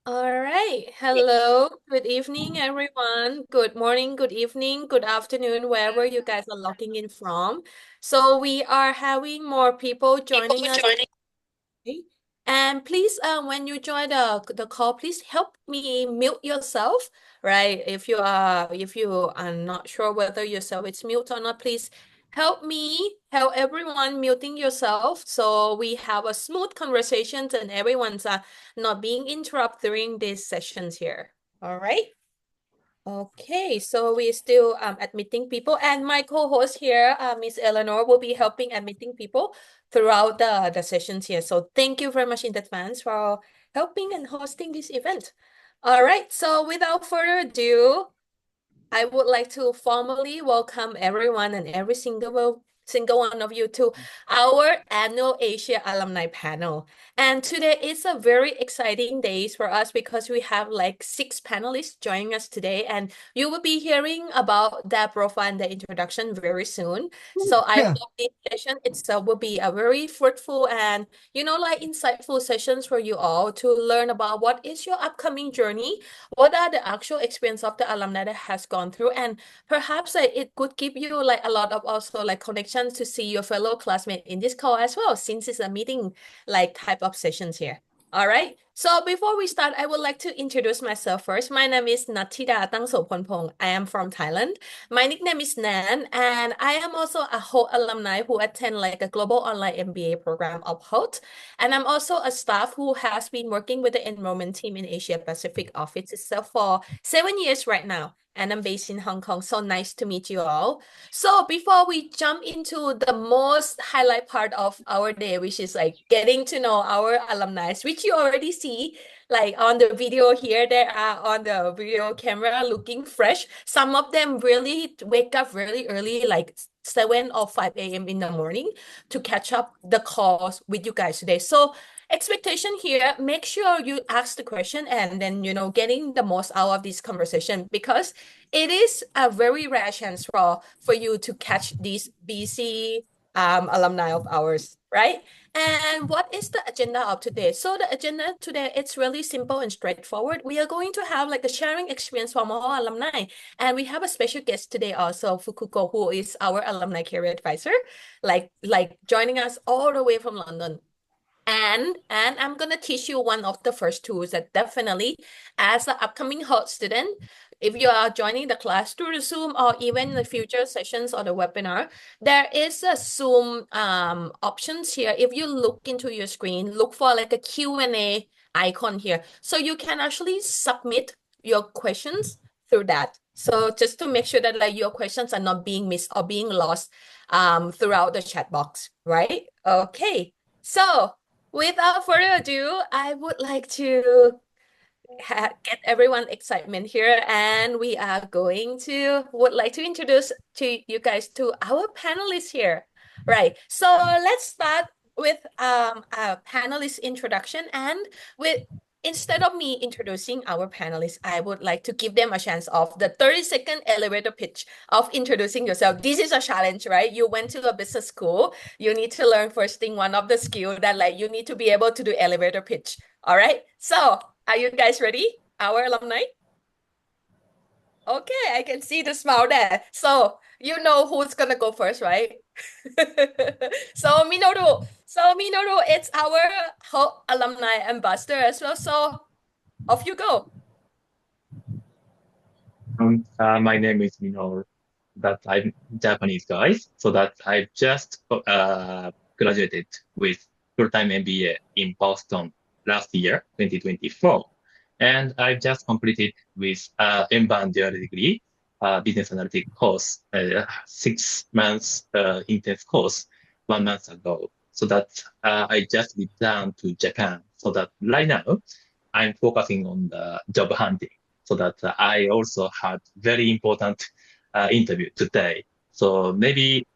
All right. Hello. Good evening, everyone. Good morning, good evening, good afternoon, wherever you guys are logging in from. So we are having more people People joining us. joining. Okay. And please, when you join the call, please help me mute yourself, right? If you are not sure whether yourself is mute or not, please help everyone muting yourself so we have a smooth conversations and everyone's not being interrupted during these sessions here. All right. Okay, so we're still admitting people, and my co-host here, Miss Eleanor, will be helping admitting people throughout the sessions here. So thank you very much in advance for helping and hosting this event. All right, so without further ado, I would like to formally welcome everyone and every single one of you to our annual Asia Alumni Panel. And today is a very exciting day for us because we have like 6 panelists joining us today, and you will be hearing about their profile and their introduction very soon. So I Yeah. hope this session itself will be a very fruitful and like insightful sessions for you all to learn about what is your upcoming journey, what are the actual experience of the alumni that has gone through, and perhaps it could give you like a lot of also like connections to see your fellow classmate in this call as well, since it's a meeting like type of sessions here. All right. So before we start, I would like to introduce myself first. My name is Natida Tangsoponpong. I am from Thailand. My nickname is Nan, and I am also a Hult alumni who attend like a global online MBA program of Hult. And I'm also a staff who has been working with the enrollment team in Asia Pacific office itself for 7 years right now. And I'm based in Hong Kong. So nice to meet you all. So before we jump into the most highlight part of our day, which is like getting to know our alumni, which you already see like on the video here, they are on the video camera looking fresh. Some of them really wake up really early, like 7 or 5 a.m. in the morning to catch up the calls with you guys today. So expectation here, make sure you ask the question and then, getting the most out of this conversation because it is a very rare chance for you to catch these busy alumni of ours, right? And what is the agenda of today? So the agenda today, it's really simple and straightforward. We are going to have like a sharing experience from our alumni. And we have a special guest today also, Fukuko, who is our alumni career advisor, like joining us all the way from London. And I'm gonna teach you one of the first tools that definitely, as an upcoming Hult student, if you are joining the class through the Zoom or even the future sessions or the webinar, there is a Zoom options here. If you look into your screen, look for like a Q&A icon here. So you can actually submit your questions through that. So just to make sure that like your questions are not being missed or being lost throughout the chat box, right? Okay. So without further ado, I would like to get everyone excitement here, and we are going to would like to introduce to you guys to our panelists here. Right. So let's start with a panelist introduction, and with instead of me introducing our panelists, I would like to give them a chance of the 30-second elevator pitch of introducing yourself. This is a challenge, right? You went to a business school. You need to learn first thing one of the skill that like you need to be able to do elevator pitch. All right. So are you guys ready? Our alumni? Okay, I can see the smile there. So you know who's gonna go first, right? So Minoru. So Minoru, it's our alumni ambassador as well. So off you go. My name is Minor. That I'm Japanese guys. So that I just graduated with full-time MBA in Boston last year, 2024, and I just completed with M-Band dual degree, business analytics course, 6 months intense course 1 month ago. So that I just returned to Japan. So that right now I'm focusing on the job hunting so that I also had very important interview today. So maybe,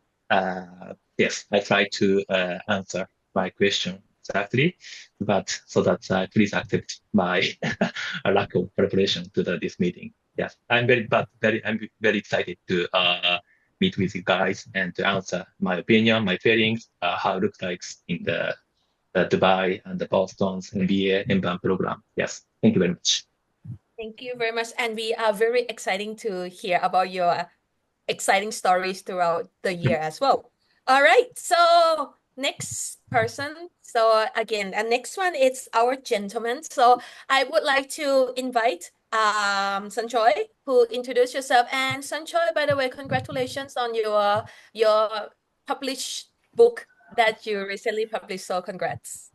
yes, I try to answer my question exactly, but so that please accept my lack of preparation to this meeting. Yes, I'm very excited to meet with you guys and to answer my opinion, my feelings, how it looks like in the Dubai and the Boston's MBA inbound program. Yes, thank you very much. Thank you very much. And we are very exciting to hear about your exciting stories throughout the year as well. All right. So next person. So again, the next one is our gentleman. So I would like to invite Sanchoy, who introduce yourself. And Sanchoy, by the way, congratulations on your published book that you recently published. So congrats.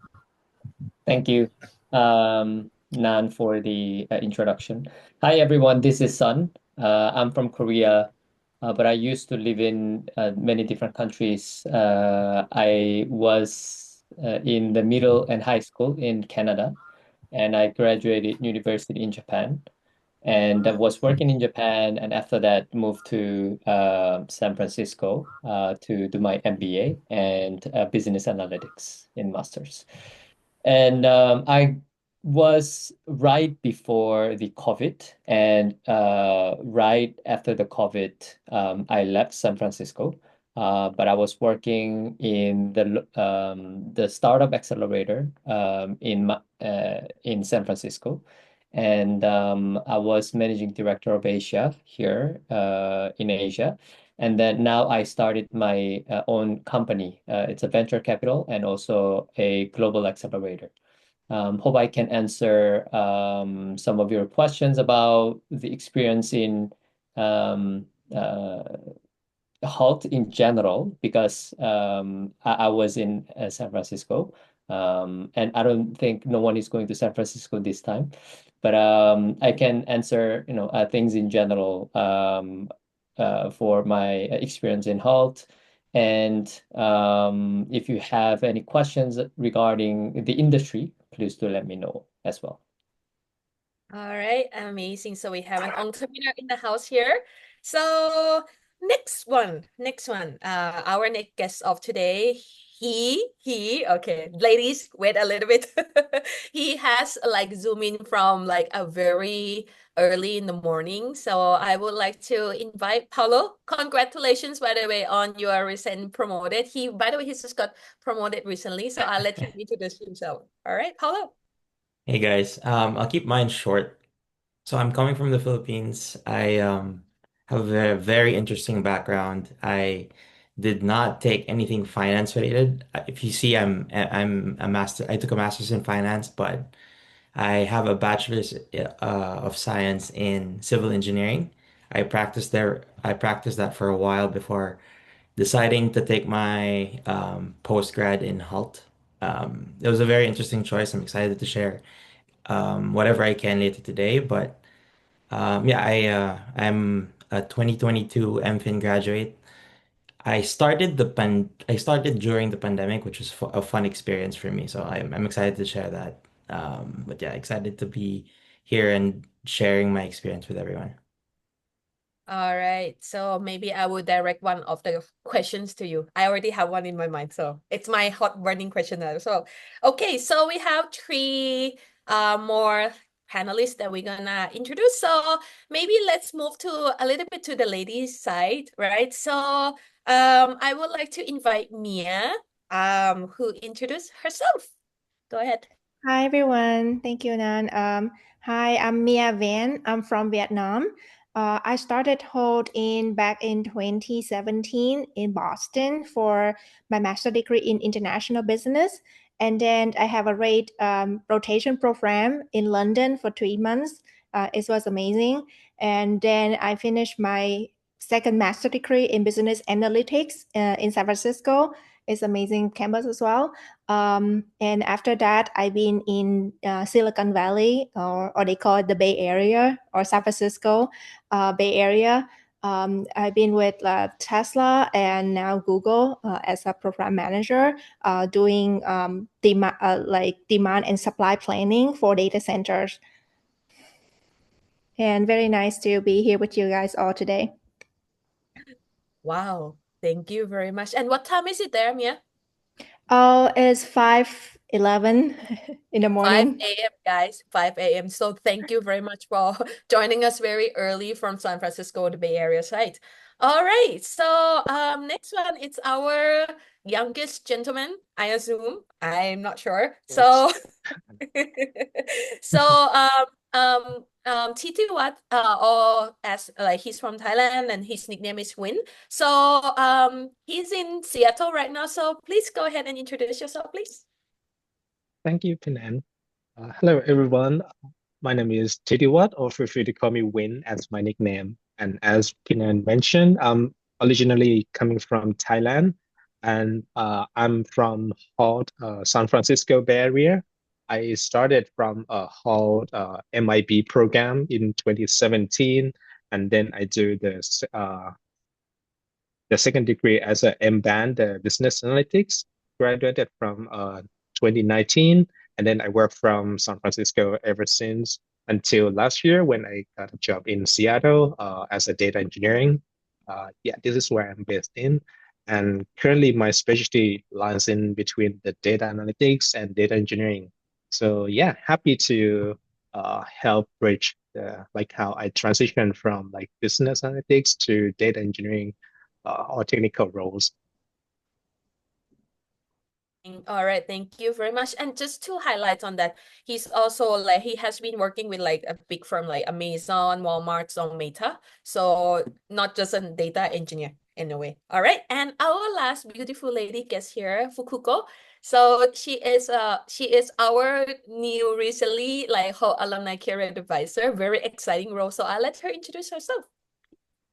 Thank you, Nan, for the introduction. Hi, everyone. This is Sun. I'm from Korea, but I used to live in many different countries. I was in the middle and high school in Canada, and I graduated university in Japan. And I was working in Japan, and after that, moved to San Francisco to do my MBA and business analytics in masters. And I was right before the COVID, and right after the COVID, I left San Francisco. But I was working in the startup accelerator in San Francisco, and I was managing director of Asia here in Asia. And then now I started my own company. It's a venture capital and also a global accelerator. Hope I can answer some of your questions about the experience in um, uh, Hult in general, because I was in San Francisco. And I don't think no one is going to San Francisco this time. But I can answer, things in general for my experience in Hult. And if you have any questions regarding the industry, please do let me know as well. All right, amazing. So we have an entrepreneur in the house here. So next one. Our next guest of today, okay, ladies, wait a little bit. He has like zoom in from like a very early in the morning. So I would like to invite Paulo. Congratulations, by the way, on your recent promoted. By the way, he's just got promoted recently. So I'll let him introduce himself. All right, Paulo. Hey guys, I'll keep mine short. So I'm coming from the Philippines. I have a very interesting background. I did not take anything finance related. If you see, I'm a master. I took a master's in finance, but I have a bachelor's of science in civil engineering. I practiced that for a while before deciding to take my post grad in Hult. It was a very interesting choice. I'm excited to share whatever I can later today. But yeah, I'm a 2022 MFin graduate. I started during the pandemic, which was a fun experience for me. So I'm excited to share that. But yeah, excited to be here and sharing my experience with everyone. All right. So maybe I will direct one of the questions to you. I already have one in my mind, so it's my hot burning question now. So, okay, so we have three more panelists that we're gonna introduce. So maybe let's move to a little bit to the ladies' side, right? So I would like to invite Mia who introduced herself. Go ahead. Hi everyone, thank you, Nan. Hi, I'm Mia Van. I'm from Vietnam. I started Hold in back in 2017 in Boston for my master degree in international business, and then I have a rotation program in London for 3 months. It was amazing, and then I finished my second master degree in business analytics in San Francisco. It's amazing campus as well. And after that, I've been in Silicon Valley, or they call it the Bay Area or San Francisco Bay Area. I've been with Tesla and now Google as a program manager, doing demand and supply planning for data centers. And very nice to be here with you guys all today. Wow, thank you very much. And what time is it there, Mia? Oh, it's 5:11 in the 5 morning. a.m., guys, 5 a.m. So thank you very much for joining us very early from San Francisco, the Bay Area side. All right. So next one, it's our youngest gentleman, I assume. I'm not sure. Yes. So, so TT Wat, or as like he's from Thailand and his nickname is Win. So, he's in Seattle right now. So please go ahead and introduce yourself, please. Thank you, Pinan. Hello, everyone. My name is Titi Watt, or feel free to call me Win as my nickname. And as Pinan mentioned, I'm originally coming from Thailand, and I'm from Hult, San Francisco Bay Area. I started from a Hult MIB program in 2017, and then I do the second degree as a M-Band, Business Analytics, graduated from 2019. And then I worked from San Francisco ever since until last year when I got a job in Seattle as a data engineering. Yeah, this is where I'm based in. And currently my specialty lies in between the data analytics and data engineering. So yeah, happy to help bridge like how I transitioned from like business analytics to data engineering or technical roles. All right, thank you very much. And just to highlight on that, he's also like he has been working with like a big firm like Amazon, Walmart, so Meta. So not just a data engineer in a way. All right, and our last beautiful lady guest here, Fukuko. So she is our new recently like her alumni career advisor. Very exciting role. So I'll let her introduce herself.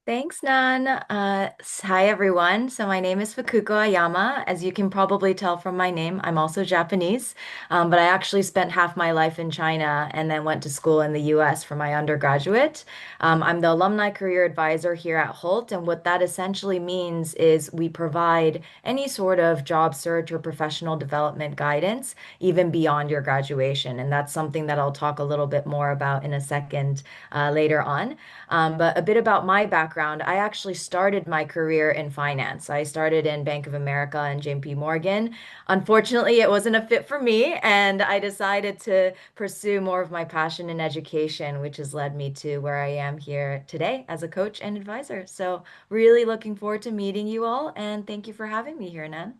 Thanks, Nan. Hi, everyone. So my name is Fukuko Ayama. As you can probably tell from my name, I'm also Japanese, but I actually spent half my life in China and then went to school in the US for my undergraduate. I'm the Alumni Career Advisor here at Hult, and what that essentially means is we provide any sort of job search or professional development guidance, even beyond your graduation. And that's something that I'll talk a little bit more about in a second later on. But a bit about my background, I actually started my career in finance. I started in Bank of America and JP Morgan. Unfortunately, it wasn't a fit for me, and I decided to pursue more of my passion in education, which has led me to where I am here today as a coach and advisor. So, really looking forward to meeting you all, and thank you for having me here, Nan.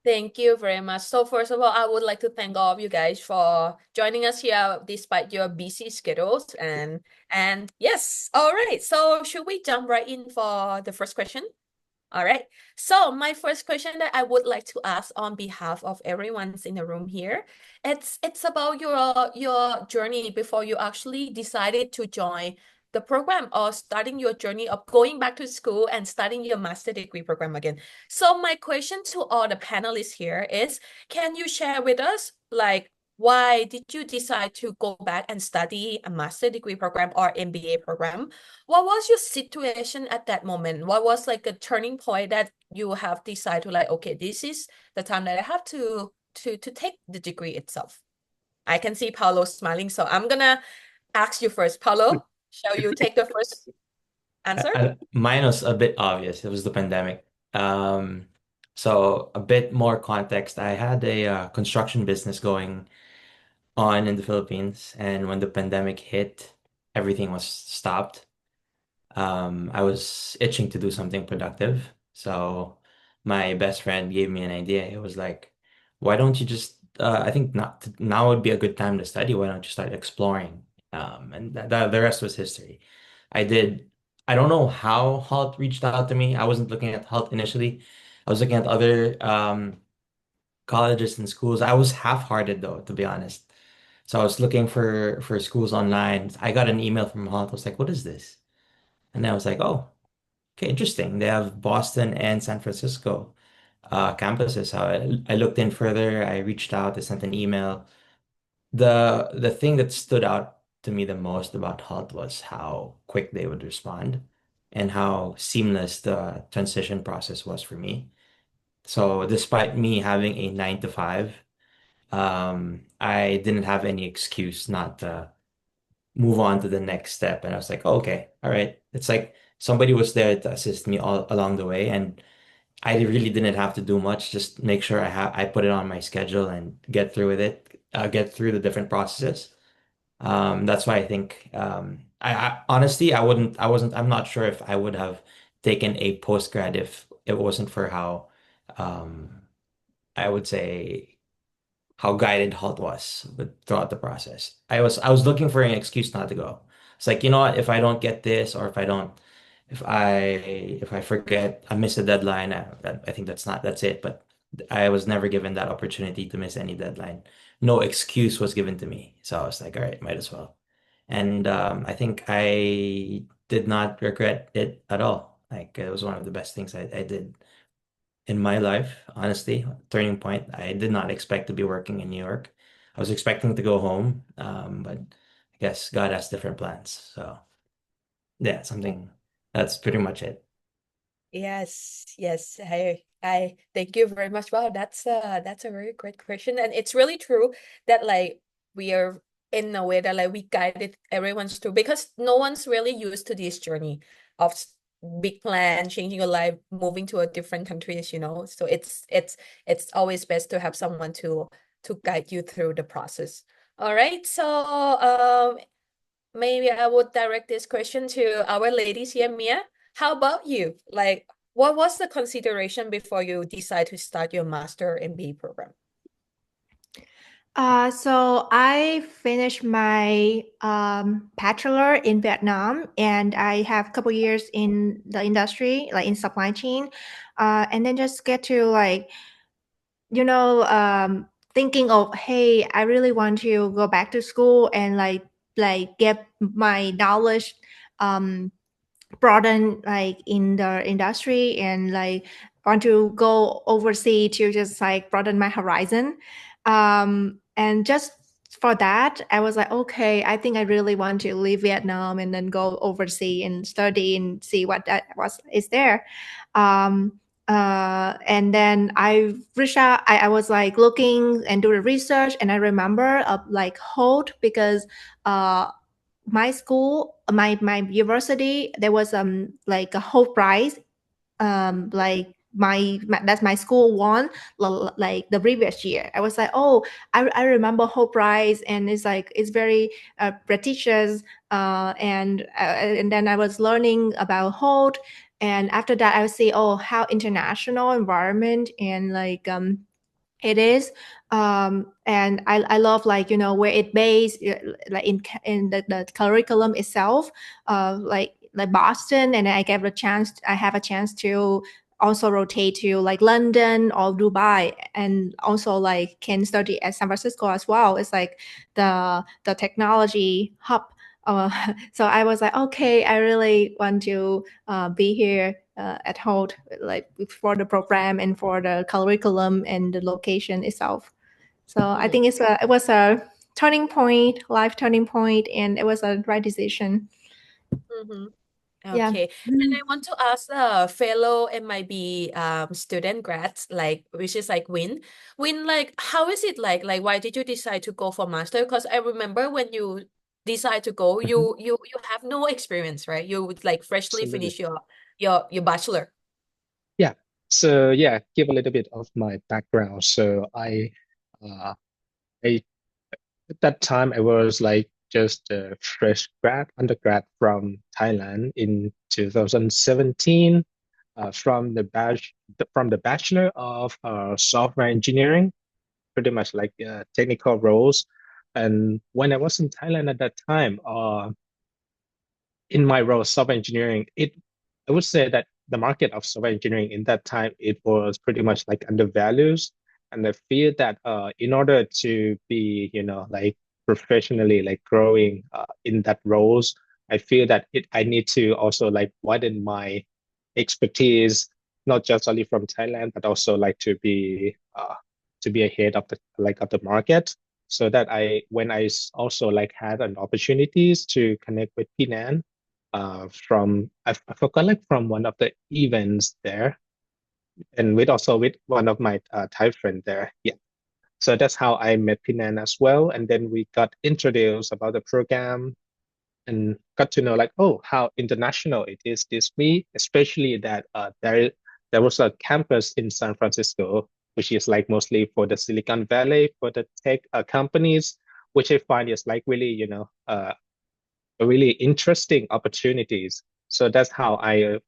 Thank you very much. So first of all, I would like to thank all of you guys for joining us here despite your busy schedules. And yes, all right. So should we jump right in for the first question? All right. So my first question that I would like to ask on behalf of everyone's in the room here, it's about your journey before you actually decided to join the program or starting your journey of going back to school and starting your master degree program again. So my question to all the panelists here is, can you share with us like why did you decide to go back and study a master degree program or MBA program? What was your situation at that moment? What was like a turning point that you have decided to like, okay, this is the time that I have to take the degree itself? I can see Paulo smiling, so I'm gonna ask you first. Paulo, shall you take the first answer? Mine was a bit obvious. It was the pandemic. Um, so a bit more context. I had a construction business going on in the Philippines, and when the pandemic hit, everything was stopped. I was itching to do something productive. So my best friend gave me an idea. It was like, why don't you just, I think not, now would be a good time to study. Why don't you start exploring? And the rest was history. I did, I don't know how Halt reached out to me. I wasn't looking at Halt initially. I was looking at other colleges and schools. I was half-hearted though, to be honest. So I was looking for schools online. I got an email from Halt. I was like, what is this? And I was like, oh, okay, interesting. They have Boston and San Francisco campuses. So I looked in further. I reached out. I sent an email. The thing that stood out to me the most about Hult was how quick they would respond and how seamless the transition process was for me. So despite me having a 9 to 5, I didn't have any excuse not to move on to the next step. And I was like, oh, okay, all right. It's like somebody was there to assist me all along the way, and I really didn't have to do much. Just make sure I put it on my schedule and get through with it, get through the different processes. That's why I think I honestly I'm not sure if I would have taken a postgrad if it wasn't for how um, I would say how guided Hult was throughout the process. I was looking for an excuse not to go. It's like, you know what, if I don't get this, or if I forget, I miss a deadline, I think that's it. But I was never given that opportunity to miss any deadline. No excuse was given to me. So I was like, all right, might as well. And I think I did not regret it at all. Like, it was one of the best things I did in my life, honestly. Turning point. I did not expect to be working in New York. I was expecting to go home, but I guess God has different plans. So yeah, something that's pretty much it. Yes, yes. I thank you very much. Wow, that's a very great question. And it's really true that like we are in a way that like we guided everyone's through because no one's really used to this journey of big plan, changing your life, moving to a different countries, you know. So it's always best to have someone to guide you through the process. All right. So maybe I would direct this question to our ladies here, Mia. How about you? Like, what was the consideration before you decide to start your master MBA program? So I finished my bachelor in Vietnam, and I have a couple years in the industry, like in supply chain, and then just get to like you know thinking of, hey, I really want to go back to school and like get my knowledge um broaden like in the industry, and like want to go overseas to just like broaden my horizon. And just for that, I was like, okay, I think I really want to leave Vietnam and then go overseas and study and see what that was is there. um and then I reached out. I was like looking and do the research, and I remember of like Hold because uh my school, my university, there was like a whole prize, like that's my school won like the previous year. I was like, oh, I remember whole prize, and it's like it's very prestigious. And then I was learning about Hold, and after that I would see, oh, how international environment and like it is. And I love like where it based, like in the curriculum itself, like Boston. And I have a chance to also rotate to like London or Dubai, and also like can study at San Francisco as well. It's like the technology hub. So I was like, okay, I really want to be here at Holt, like for the program and for the curriculum and the location itself. So I think it was a turning point, life turning point, and it was a right decision. Mm-hmm. Yeah. Okay. And I want to ask fellow MIB student grads, like which is like Win, like how is it like why did you decide to go for master? Because I remember when you decide to go, Mhm. you have no experience, right? You would like freshly Absolutely. finish your bachelor. Yeah. So yeah, give a little bit of my background. So uh, I at that time I was like just a fresh undergrad from Thailand in 2017, from the Bachelor of Software Engineering, pretty much like technical roles. And when I was in Thailand at that time, in my role, software engineering, I would say that the market of software engineering in that time, it was pretty much like undervalued. And I feel that in order to be, like professionally like growing in that roles, I feel that I need to also like widen my expertise, not just only from Thailand, but also like to be ahead of the market. So that when also like had an opportunities to connect with Pinan, from I forgot like from one of the events there, and with one of my Thai friend there. Yeah, so that's how I met Pinan as well, and then we got introduced about the program and got to know like, oh, how international it is this week, especially that there was a campus in San Francisco, which is like mostly for the Silicon Valley for the tech companies, which I find is like really really interesting opportunities. So that's how I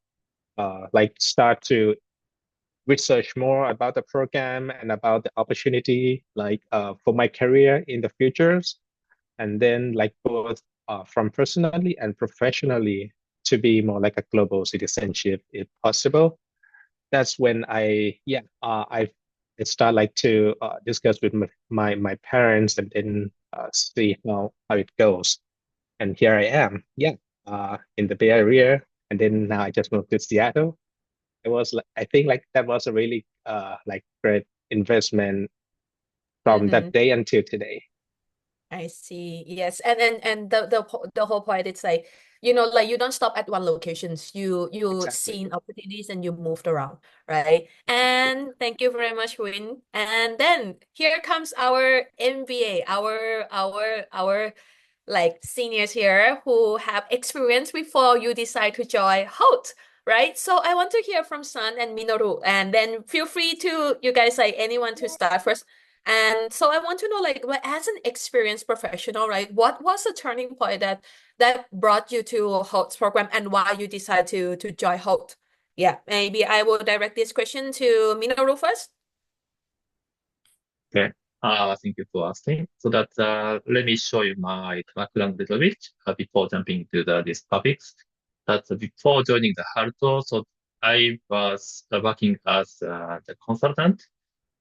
like start to research more about the program and about the opportunity, like for my career in the futures, and then like both from personally and professionally to be more like a global citizenship if possible. That's when I start like to discuss with my parents and then see how it goes. And here I am, in the Bay Area, and then now I just moved to Seattle. It was like I think like that was a really like great investment from Mm-hmm. that day until today. I see. Yes. And the whole point it's like, like you don't stop at one locations. You Exactly. seen opportunities and you moved around, right? And thank you very much, Win. And then here comes our MBA, our like seniors here who have experience before you decide to join Hult, right? So I want to hear from Sun and Minoru, and then feel free to you guys like anyone to start first. And so I want to know, like, well, as an experienced professional, right, what was the turning point that brought you to Holt's program and why you decided to join Holt? Yeah, maybe I will direct this question to Minoru first. Okay. Thank you for asking. So that let me show you my background a little bit before jumping to these topics. That before joining the Haruto, so I was working as the consultant.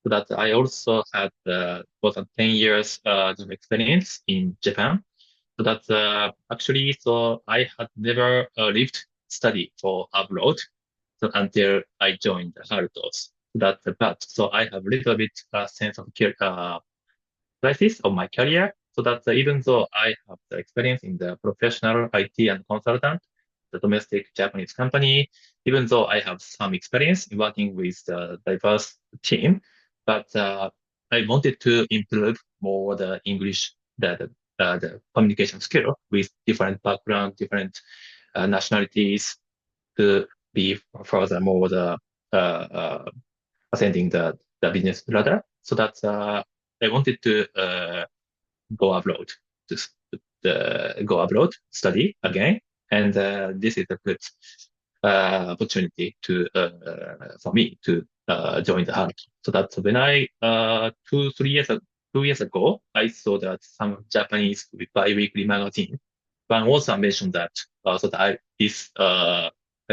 So that I also had more than 10 years of experience in Japan. So that actually, so I had never lived study for abroad so until I joined Haruto's. But so I have a little bit sense of crisis of my career. So that even though I have the experience in the professional IT and consultant, the domestic Japanese company, even though I have some experience in working with a diverse team, but I wanted to improve more the English, the communication skill with different background, different nationalities to be furthermore ascending the business ladder. So that I wanted to go abroad to go abroad, study again, and this is a good opportunity to for me to join the Hult. So that's when I 2 years ago, I saw that some Japanese bi-weekly magazine. One also mentioned that so that I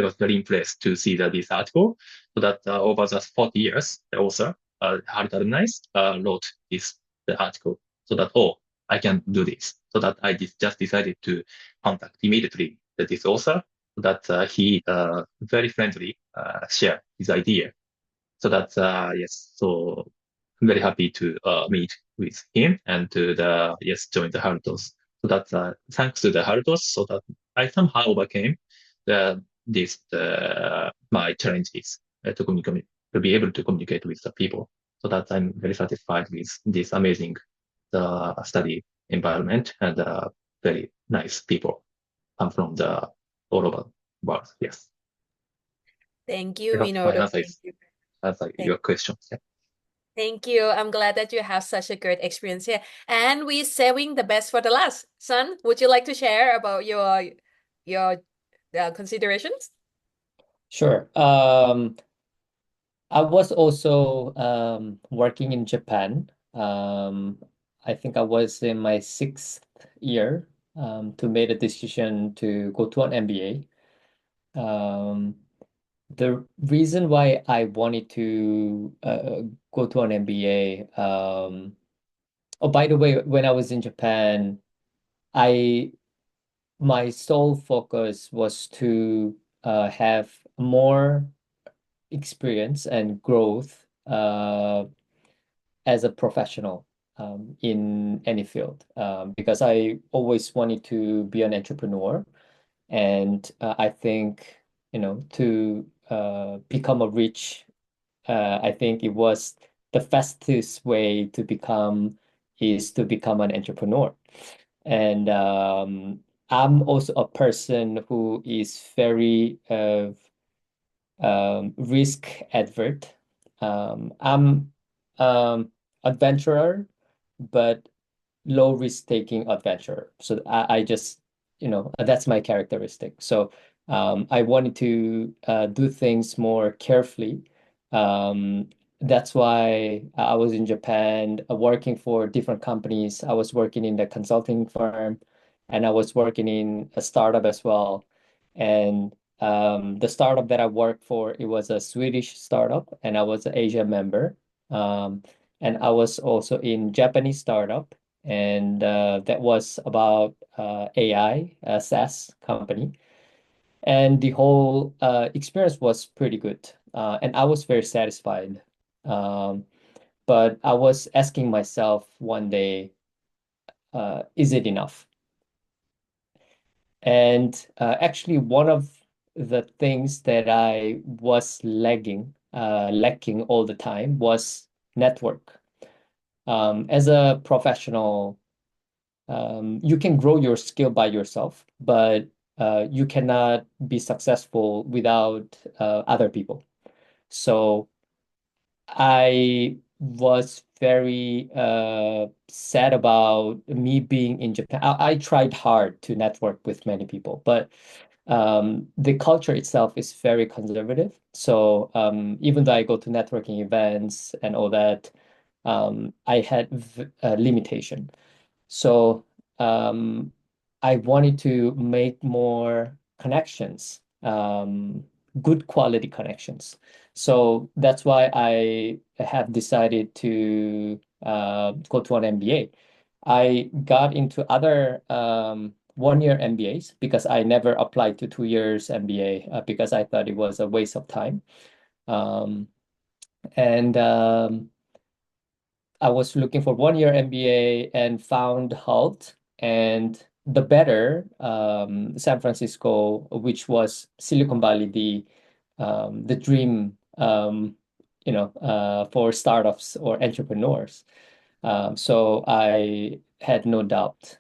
was very impressed to see that this article. So that over the 40 years, the author, Hult Alumni, wrote the article. So that I can do this. So that I just decided to contact immediately this author so that he very friendly shared his idea. So that yes, so I'm very happy to meet with him and to join the Harutos. So that thanks to the Harutos, so that I somehow overcame my challenges to be able to communicate with the people. So that I'm very satisfied with this amazing study environment and very nice people come from the all over world. Yes, Thank you, I hope my Minoru. answer Thank is you. answer Thank your question. Yeah. Thank you. I'm glad that you have such a great experience here. And we're saving the best for the last. Sun, would you like to share about your considerations? Sure. I was also working in Japan. I think I was in my sixth year to make a decision to go to an MBA. The reason why I wanted to go to an MBA, oh, by the way, when I was in Japan, I my sole focus was to have more experience and growth as a professional in any field because I always wanted to be an entrepreneur. And I think, to become a rich, I think it was the fastest way to become is to become an entrepreneur. And I'm also a person who is very risk advert. I'm adventurer, but low risk taking adventurer. So I just, that's my characteristic. So I wanted to do things more carefully Um, that's why I was in Japan working for different companies. I was working in the consulting firm and I was working in a startup as well. And the startup that I worked for, it was a Swedish startup and I was an Asia member. Um, and I was also in Japanese startup and that was about AI, a SaaS company. And the whole experience was pretty good. And I was very satisfied. Um, but I was asking myself one day, is it enough? And actually, one of the things that I was lacking all the time was network. As a professional, you can grow your skill by yourself, but you cannot be successful without other people. So I was very sad about me being in Japan. I tried hard to network with many people, but the culture itself is very conservative. So even though I go to networking events and all that, I had a limitation. So um, I wanted to make more connections, good quality connections. So that's why I have decided to go to an MBA. I got into other 1 year MBAs because I never applied to 2 years MBA because I thought it was a waste of time. Um, and I was looking for 1 year MBA and found Hult and the better San Francisco, which was Silicon Valley, the dream for startups or entrepreneurs. So I had no doubt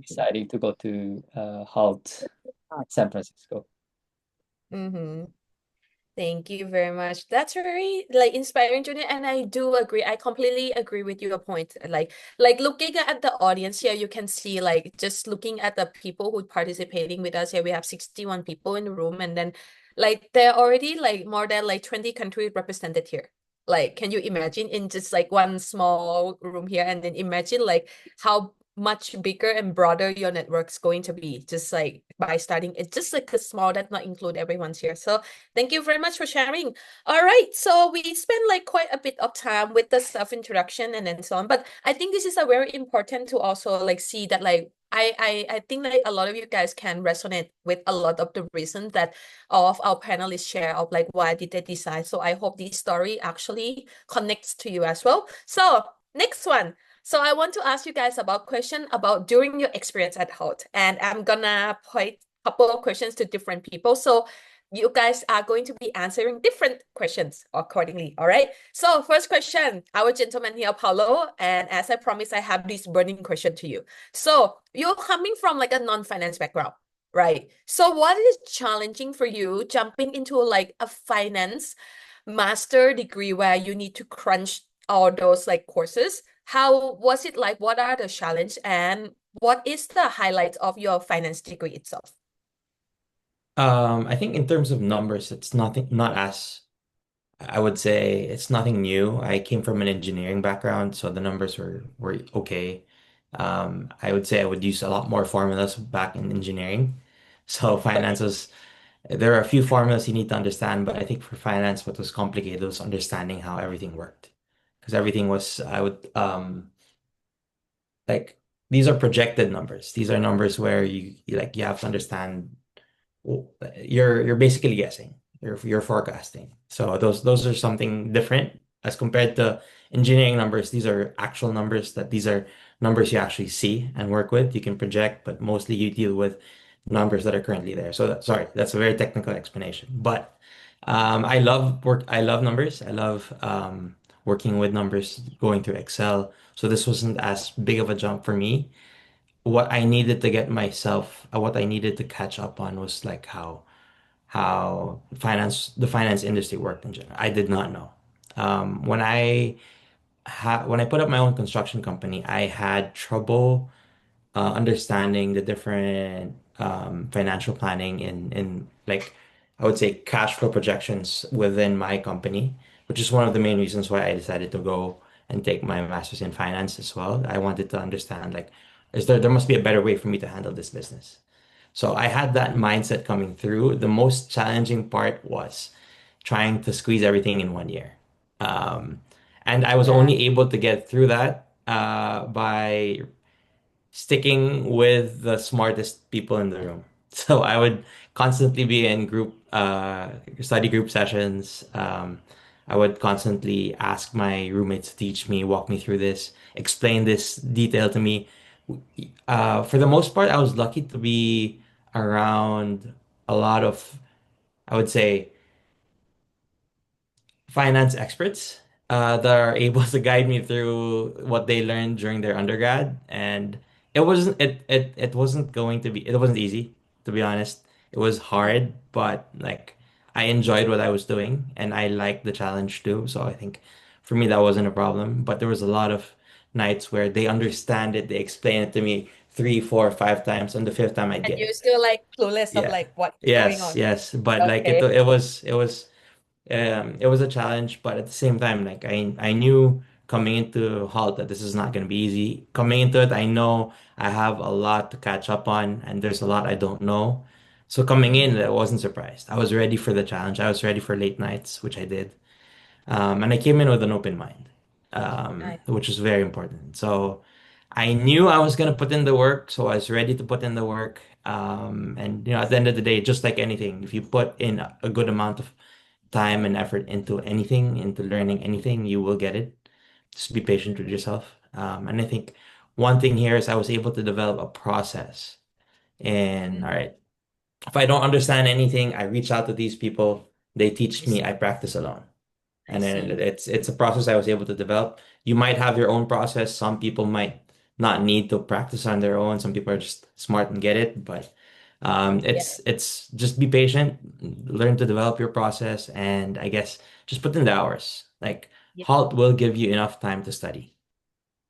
deciding to go to Hult, San Francisco. Mm-hmm. Thank you very much. That's very like inspiring, Junior, and I do agree. I completely agree with your point. Like looking at the audience here, you can see like just looking at the people who participating with us here, we have 61 people in the room, and then like there are already like more than like 20 countries represented here. Like, can you imagine in just like one small room here, and then imagine like how much bigger and broader your network's going to be just like by starting it just like a small that not include everyone's here. So thank you very much for sharing. All right, so we spent like quite a bit of time with the self-introduction and then so on, but I think this is a very important to also like see that like I think like a lot of you guys can resonate with a lot of the reasons that all of our panelists share of like why did they decide. So I hope this story actually connects to you as well. So next one. So I want to ask you guys about question about during your experience at Hult, and I'm gonna point a couple of questions to different people. So you guys are going to be answering different questions accordingly. All right. So first question, our gentleman here, Paulo, and as I promised, I have this burning question to you. So you're coming from like a non-finance background, right? So what is challenging for you jumping into like a finance master degree where you need to crunch all those like courses? How was it like? What are the challenge and what is the highlight of your finance degree itself? I think in terms of numbers, it's nothing, not as I would say it's nothing new. I came from an engineering background, so the numbers were okay. I would say I would use a lot more formulas back in engineering. So finance was there are a few formulas you need to understand, but I think for finance, what was complicated was understanding how everything worked. Because everything was, I would like these are projected numbers. These are numbers where you have to understand you're basically guessing. You're forecasting. So those are something different as compared to engineering numbers. These are actual numbers that these are numbers you actually see and work with. You can project, but mostly you deal with numbers that are currently there. So sorry, that's a very technical explanation. But I love work. I love numbers. I love working with numbers, going through Excel. So this wasn't as big of a jump for me. What I needed to get myself, what I needed to catch up on was like how the finance industry worked in general. I did not know. When I put up my own construction company, I had trouble understanding the different financial planning in like I would say, cash flow projections within my company, which is one of the main reasons why I decided to go and take my master's in finance as well. I wanted to understand, like, there must be a better way for me to handle this business. So I had that mindset coming through. The most challenging part was trying to squeeze everything in 1 year. Um, and I was Yeah. only able to get through that by sticking with the smartest people in the room. So I would constantly be in study group sessions. I would constantly ask my roommates to teach me, walk me through this, explain this detail to me. For the most part, I was lucky to be around a lot of, I would say, finance experts that are able to guide me through what they learned during their undergrad. And it wasn't easy, to be honest. It was hard, but like I enjoyed what I was doing and I liked the challenge too. So I think for me that wasn't a problem. But there was a lot of nights where they understand it, they explain it to me three, four, five times, and the fifth time I'd And get you're it. still like clueless of Yeah. like what is going Yes, on. yes. But like Okay. it was a challenge, but at the same time, like I knew coming into Halt that this is not going to be easy. Coming into it, I know I have a lot to catch up on, and there's a lot I don't know. So coming in, I wasn't surprised. I was ready for the challenge. I was ready for late nights, which I did. And I came in with an open mind, I which was very important. So I knew I was going to put in the work, so I was ready to put in the work. And at the end of the day, just like anything, if you put in a good amount of time and effort into anything, into learning anything, you will get it. Just be patient with yourself. And I think one thing here is I was able to develop a process. And all right, if I don't understand anything, I reach out to these people. They I teach me. see. I practice alone. I And then see. it's a process I was able to develop. You might have your own process. Some people might not need to practice on their own. Some people are just smart and get it. But Yeah. it's just be patient, learn to develop your process, and I guess just put in the hours. Like Yeah. Halt will give you enough time to study.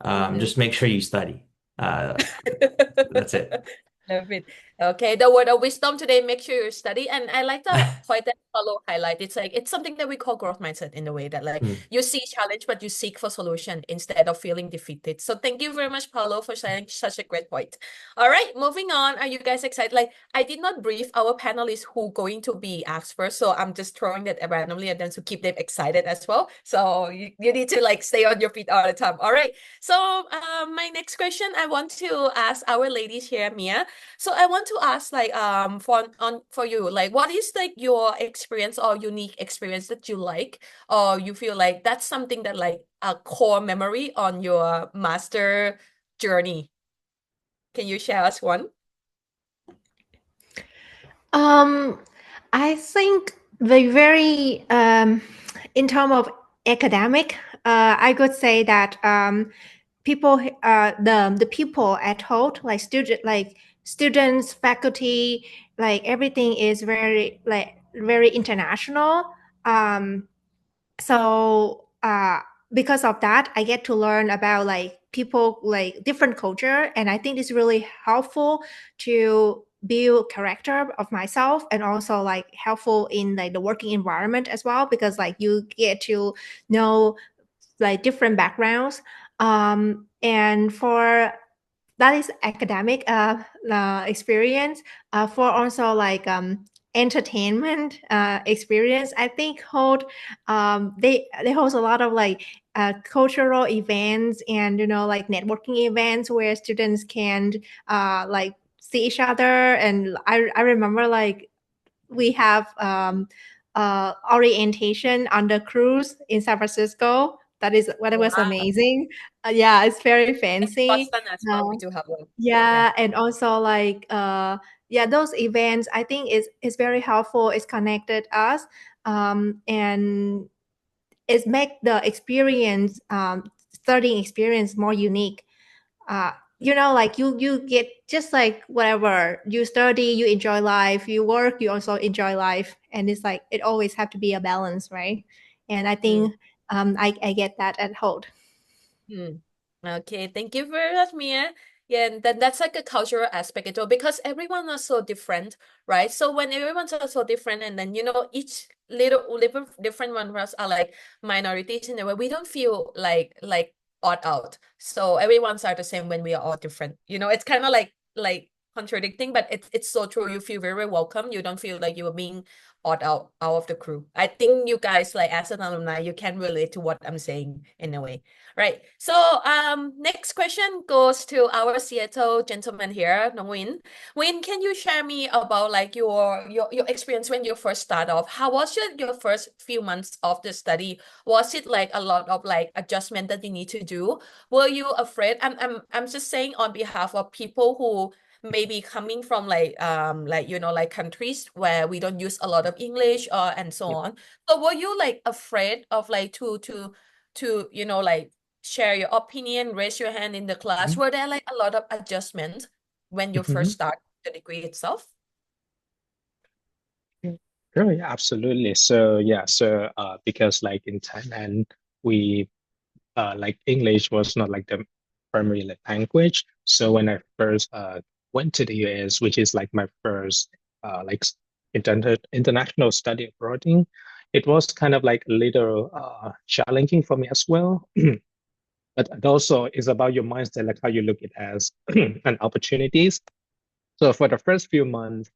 Mm-hmm. Just make sure you study. That's it. Love it. Okay, the word of wisdom today, make sure you study. And I like the point that Paulo highlight. It's like it's something that we call growth mindset in a way that like Hmm. you see challenge, but you seek for solution instead of feeling defeated. So thank you very much, Paulo, for sharing such a great point. All right, moving on. Are you guys excited? Like I did not brief our panelists who going to be asked first, so I'm just throwing that randomly and then to keep them excited as well. So you need to like stay on your feet all the time. All right. So my next question I want to ask our ladies here, Mia. So I want to ask like for you like what is like your experience or unique experience that you like or you feel like that's something that like a core memory on your master journey. Can you share us one? Um, I think the very in terms of academic, I could say that people, the people at Holt, like students, faculty, like everything is very international. Um, so because of that, I get to learn about like people like different culture, and I think it's really helpful to build character of myself, and also like helpful in like the working environment as well, because like you get to know like different backgrounds. And for that is academic experience. For also like entertainment experience, I think hold they host a lot of like cultural events, and like networking events where students can like see each other. And I remember like we have orientation on the cruise in San Francisco. That was Wow. amazing. Yeah, it's very In fancy. Boston as well, we uh, do have one. Yeah. yeah, and also like yeah, those events I think is very helpful. It's connected us, and it make the experience, studying experience more unique. uh like you get just like whatever you study, you enjoy life, you work, you also enjoy life, and it's like it always have to be a balance, right? And I Mm. think I get that at Holt. Hmm. Okay, thank you very much, Mia. Yeah, and then that's like a cultural aspect as well because everyone is so different, right? So when everyone's so different, and then each little different one of us are like minorities in a way, we don't feel like odd out. So everyone's are the same when we are all different. It's kind of like contradicting, but it's so true. You feel very welcome. You don't feel like you're being odd out of the crew. I think you guys, like as an alumni, you can relate to what I'm saying in a way. Right. So next question goes to our Seattle gentleman here, Nong Win. Win, can you share me about like your experience when you first start off? How was your first few months of the study? Was it like a lot of like adjustment that you need to do? Were you afraid? I'm just saying on behalf of people who maybe coming from like countries where we don't use a lot of English and so Yeah. on. So were you like afraid of like to like share your opinion, raise your hand in the class? Mhm. Were there like a lot of adjustments when you first Mhm. start the degree itself? Sure, yeah, absolutely. So yeah, so because like in Thailand, we like English was not like the primary language. So when I first went to the US, which is like my first international study abroading, it was kind of like a little challenging for me as well. But it also is about your mindset, like how you look at it as an opportunities. So for the first few months,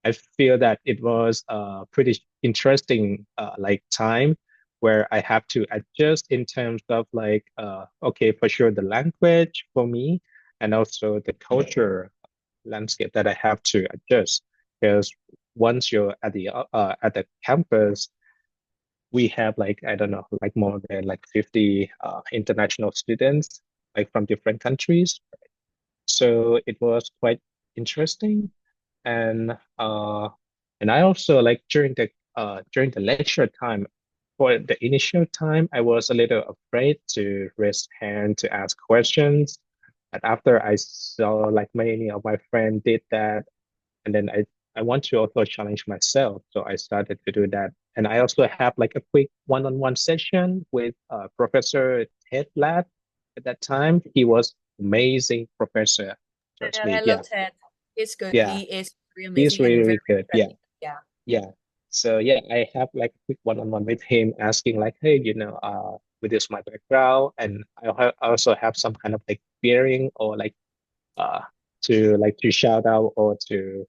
I feel that it was a pretty interesting like time where I have to adjust in terms of like okay, for sure the language for me and also the culture landscape that I have to adjust because once you're at the campus, we have like I don't know like more than like 50 international students like from different countries. So it was quite interesting and I also like during the lecture time for the initial time I was a little afraid to raise hand to ask questions. But after I saw like many of my friends did that, and then I want to also challenge myself, so I started to do that. And I also have like a quick one-on-one session with Professor Ted Ladd at that time. He was amazing professor. Trust And me, I yeah, love Ted. He's good. yeah. He is very He's amazing really, and very really good. Yeah, friendly. Yeah. yeah. So yeah, I have like a quick one-on-one with him asking like, hey, with this my background, and I also have some kind of like fearing or like uh to shout out or to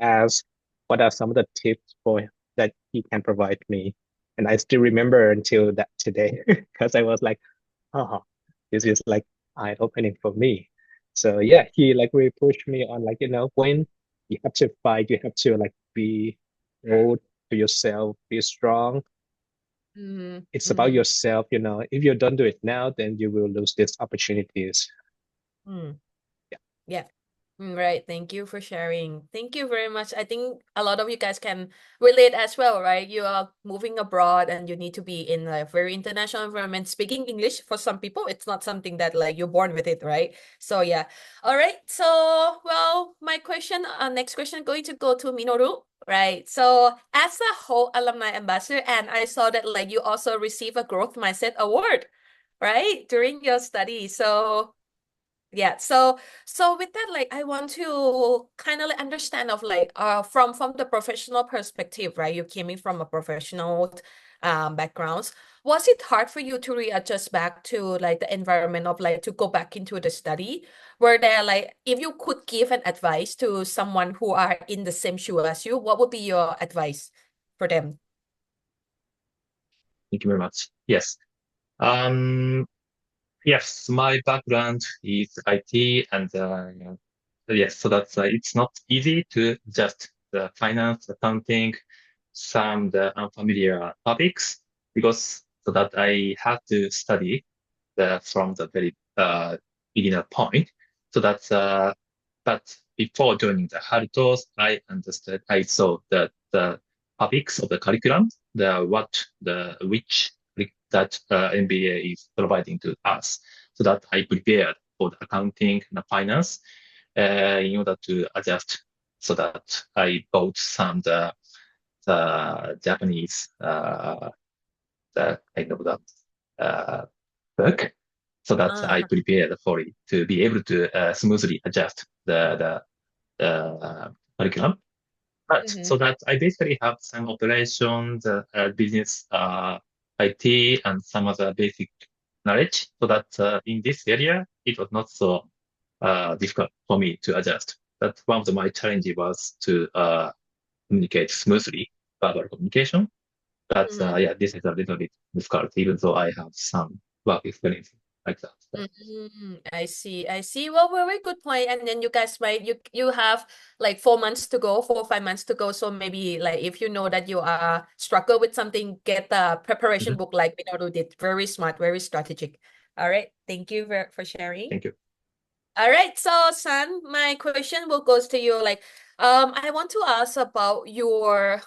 ask what are some of the tips for that he can provide me. And I still remember until that today because I was like, oh, this is like eye-opening for me. So yeah, he like really pushed me on like, when you have to fight, you have to like be bold to yourself, be strong. Mm-hmm. It's about Mm-hmm. yourself, If you don't do it now, then you will lose these opportunities. Mm. Yeah. Yeah. Right. Thank you for sharing. Thank you very much. I think a lot of you guys can relate as well, right? You are moving abroad and you need to be in a very international environment. Speaking English for some people, it's not something that like you're born with it, right? So yeah. All right. So well, my question, next question going to go to Minoru, right? So as a whole alumni ambassador, and I saw that like you also receive a growth mindset award, right? During your study. So yeah, so with that, like I want to kind of like understand of like from the professional perspective, right? You came in from a professional backgrounds. Was it hard for you to readjust back to like the environment of like to go back into the study? Were there like if you could give an advice to someone who are in the same shoe as you, what would be your advice for them? Thank you very much. Yes. Um, yes, my background is IT and yes, so that's it's not easy to just the finance, accounting, some the unfamiliar topics because so that I had to study from the very beginner point. So that's but before joining the Hartos, I saw the topics of the curriculum, the which that MBA is providing to us, so that I prepared for the accounting and the finance in order to adjust, so that I bought some the Japanese the kind of the book so that I prepared for it to be able to smoothly adjust the curriculum. But so that I basically have some operations, business, IT, and some other basic knowledge. So that in this area, it was not so difficult for me to adjust. That one of my challenges was to communicate smoothly, verbal communication. But yeah, this is a little bit difficult, even though I have some work experience like that. So, I see. I see. Well, very good point. And then you guys might you have like 4 months to go, 4 or 5 months to go. So maybe like if you know that you are struggle with something, get the preparation book like Minoru did. Very smart, very strategic. All right. Thank you for sharing. thank you. All right. So San, my question will goes to you. Like, I want to ask about your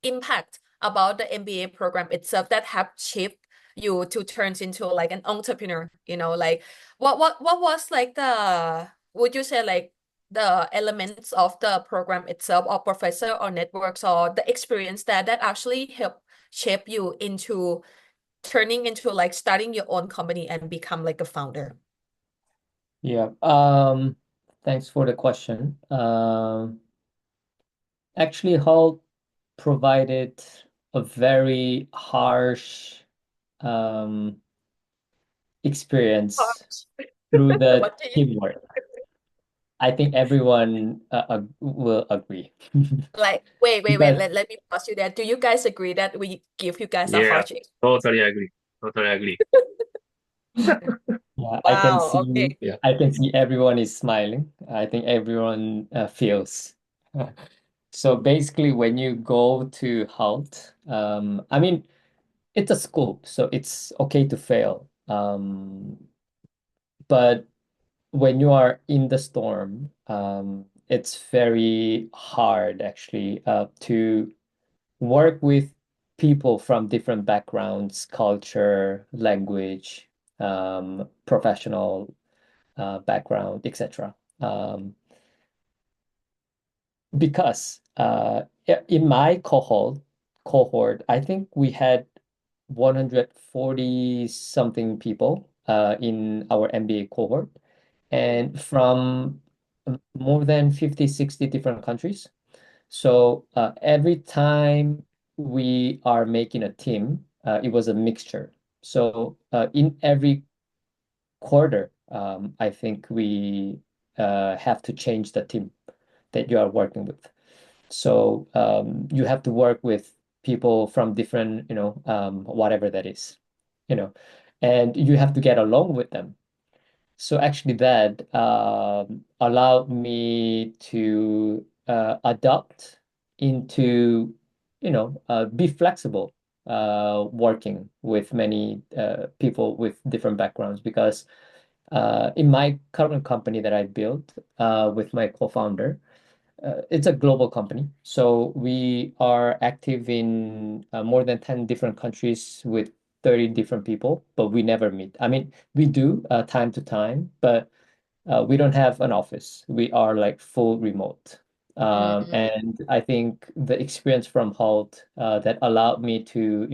impact about the MBA program itself that have shaped you to turn into like an entrepreneur, like what was like would you say like the elements of the program itself or professor or networks or the experience that actually help shape you into turning into like starting your own company and become like a founder? Yeah. Thanks for the question. Actually, Hult provided a very harsh experience through the What do you teamwork. I think everyone will agree. like? Wait. Because Let me pause you there. Do you guys agree that we give you guys a Yeah, harsh experience? totally agree. Totally agree. yeah, Wow. Okay. Yeah. I can see everyone is smiling. I think everyone feels. So basically, when you go to Hult, I mean, it's a school, so it's okay to fail. But when you are in the storm, it's very hard actually to work with people from different backgrounds, culture, language, professional background, etc. Because in my cohort, I think we had 140 something people in our MBA cohort, and from more than 50, 60 different countries. So every time we are making a team, it was a mixture. So in every quarter, I think we have to change the team that you are working with. So you have to work with people from different, whatever that is, and you have to get along with them. So actually, that allowed me to adapt into, be flexible, working with many people with different backgrounds. Because in my current company that I built with my co-founder, it's a global company. So we are active in more than 10 different countries with 30 different people, but we never meet. I mean, we do time to time, but we don't have an office. We are like full remote. And I think the experience from Halt that allowed me to,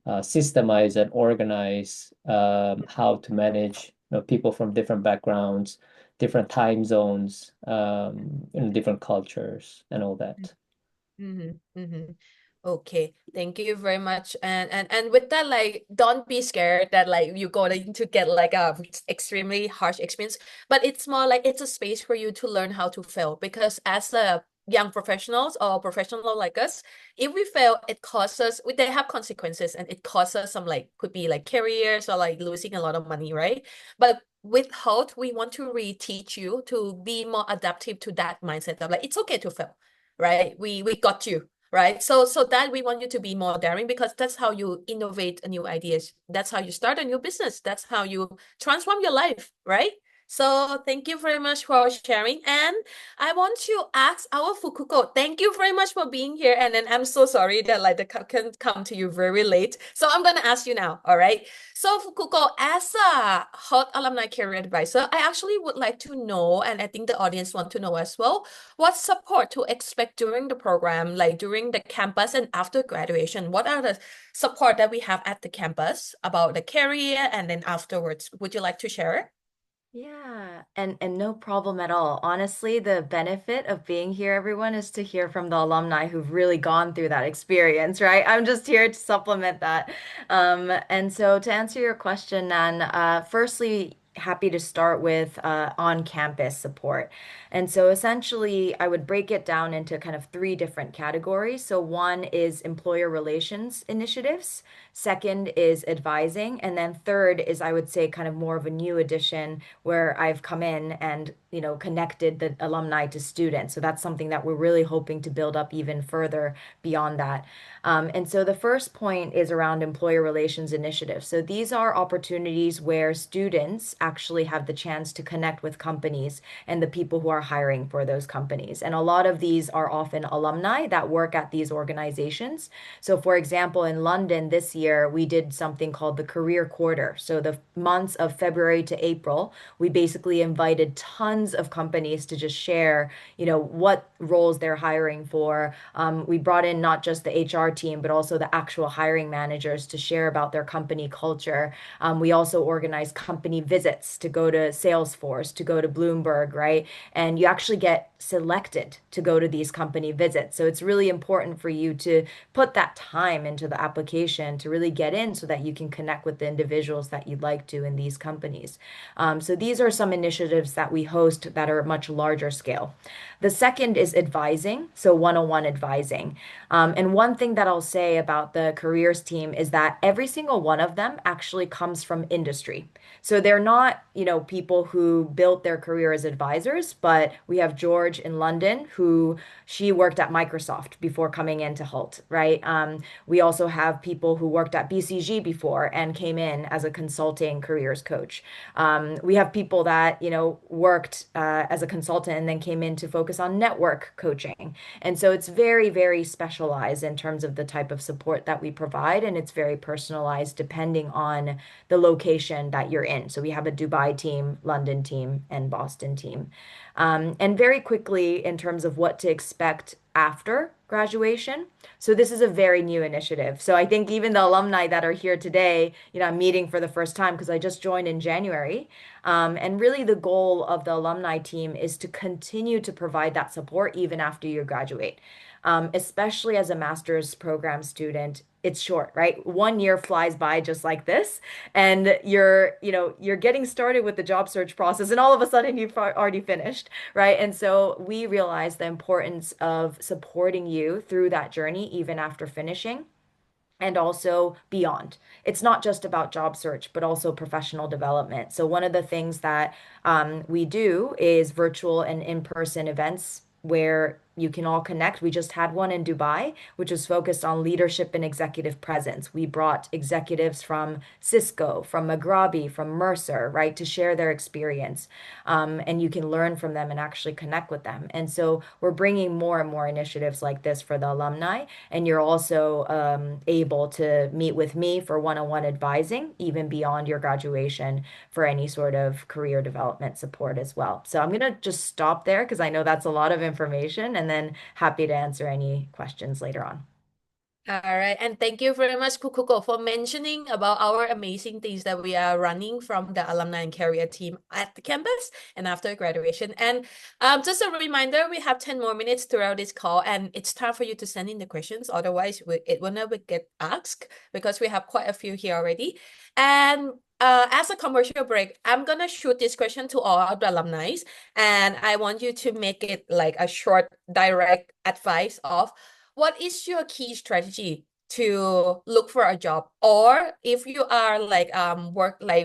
systemize and organize how to manage, people from different backgrounds, different time zones, different cultures and all that. Okay, thank you very much. And with that, like, don't be scared that like you're going to get like a extremely harsh experience, but it's more like it's a space for you to learn how to fail. Because as a young professionals or professional like us, if we fail, it costs us. They have consequences, and it costs us some like could be like careers or like losing a lot of money, right? But with Halt, we want to reteach you to be more adaptive to that mindset of like it's okay to fail, right? We got you, right? So that we want you to be more daring, because that's how you innovate new ideas. That's how you start a new business. That's how you transform your life, right? So thank you very much for sharing. And I want to ask our Fukuko, thank you very much for being here. And then I'm so sorry that like the can come to you very late. So I'm gonna ask you now, all right? So Fukuko, as a hot alumni career advisor, I actually would like to know, and I think the audience want to know as well, what support to expect during the program, like during the campus and after graduation. What are the support that we have at the campus about the career and then afterwards? Would you like to share? Yeah, and no problem at all. Honestly, the benefit of being here, everyone, is to hear from the alumni who've really gone through that experience, right? I'm just here to supplement that. And so to answer your question, Nan, firstly, happy to start with on-campus support. And so essentially, I would break it down into kind of three different categories. So one is employer relations initiatives. Second is advising. And then third is, I would say, kind of more of a new addition where I've come in and, connected the alumni to students. So that's something that we're really hoping to build up even further beyond that. And so the first point is around employer relations initiatives. So these are opportunities where students actually have the chance to connect with companies and the people who are hiring for those companies. And a lot of these are often alumni that work at these organizations. So, for example, in London this year, we did something called the Career Quarter. So, the months of February to April, we basically invited tons of companies to just share, what roles they're hiring for. We brought in not just the HR team, but also the actual hiring managers to share about their company culture. We also organized company visits to go to Salesforce, to go to Bloomberg, right? And you actually get selected to go to these company visits. So it's really important for you to put that time into the application to really get in so that you can connect with the individuals that you'd like to in these companies. So these are some initiatives that we host that are much larger scale. The second is advising, so one-on-one advising. And one thing that I'll say about the careers team is that every single one of them actually comes from industry. So they're not, people who built their career as advisors, but we have George in London who she worked at Microsoft before coming into Hult, right? We also have people who worked at BCG before and came in as a consulting careers coach. We have people that, worked as a consultant and then came in to focus on network coaching. And so it's very, very specialized in terms of the type of support that we provide, and it's very personalized depending on the location that you're in. So we have a Dubai team, London team, and Boston team. And very quickly, in terms of what to expect after graduation. So this is a very new initiative. So I think even the alumni that are here today, I'm meeting for the first time because I just joined in January. And really the goal of the alumni team is to continue to provide that support even after you graduate. Especially as a master's program student, it's short, right? 1 year flies by just like this, and you're getting started with the job search process, and all of a sudden you've already finished, right? And so we realize the importance of supporting you through that journey, even after finishing and also beyond. It's not just about job search, but also professional development. So, one of the things that we do is virtual and in-person events where you can all connect. We just had one in Dubai, which was focused on leadership and executive presence. We brought executives from Cisco, from Maghrabi, from Mercer, right, to share their experience. And you can learn from them and actually connect with them. And so we're bringing more and more initiatives like this for the alumni. And you're also able to meet with me for one-on-one advising, even beyond your graduation, for any sort of career development support as well. So I'm going to just stop there because I know that's a lot of information, and then happy to answer any questions later on. All right, and thank you very much, Kukuko, for mentioning about our amazing things that we are running from the alumni and career team at the campus and after graduation. And just a reminder, we have 10 more minutes throughout this call, and it's time for you to send in the questions. Otherwise, it will never get asked because we have quite a few here already. And as a commercial break, I'm gonna shoot this question to all of the alumni, and I want you to make it like a short, direct advice of what is your key strategy to look for a job? Or if you are like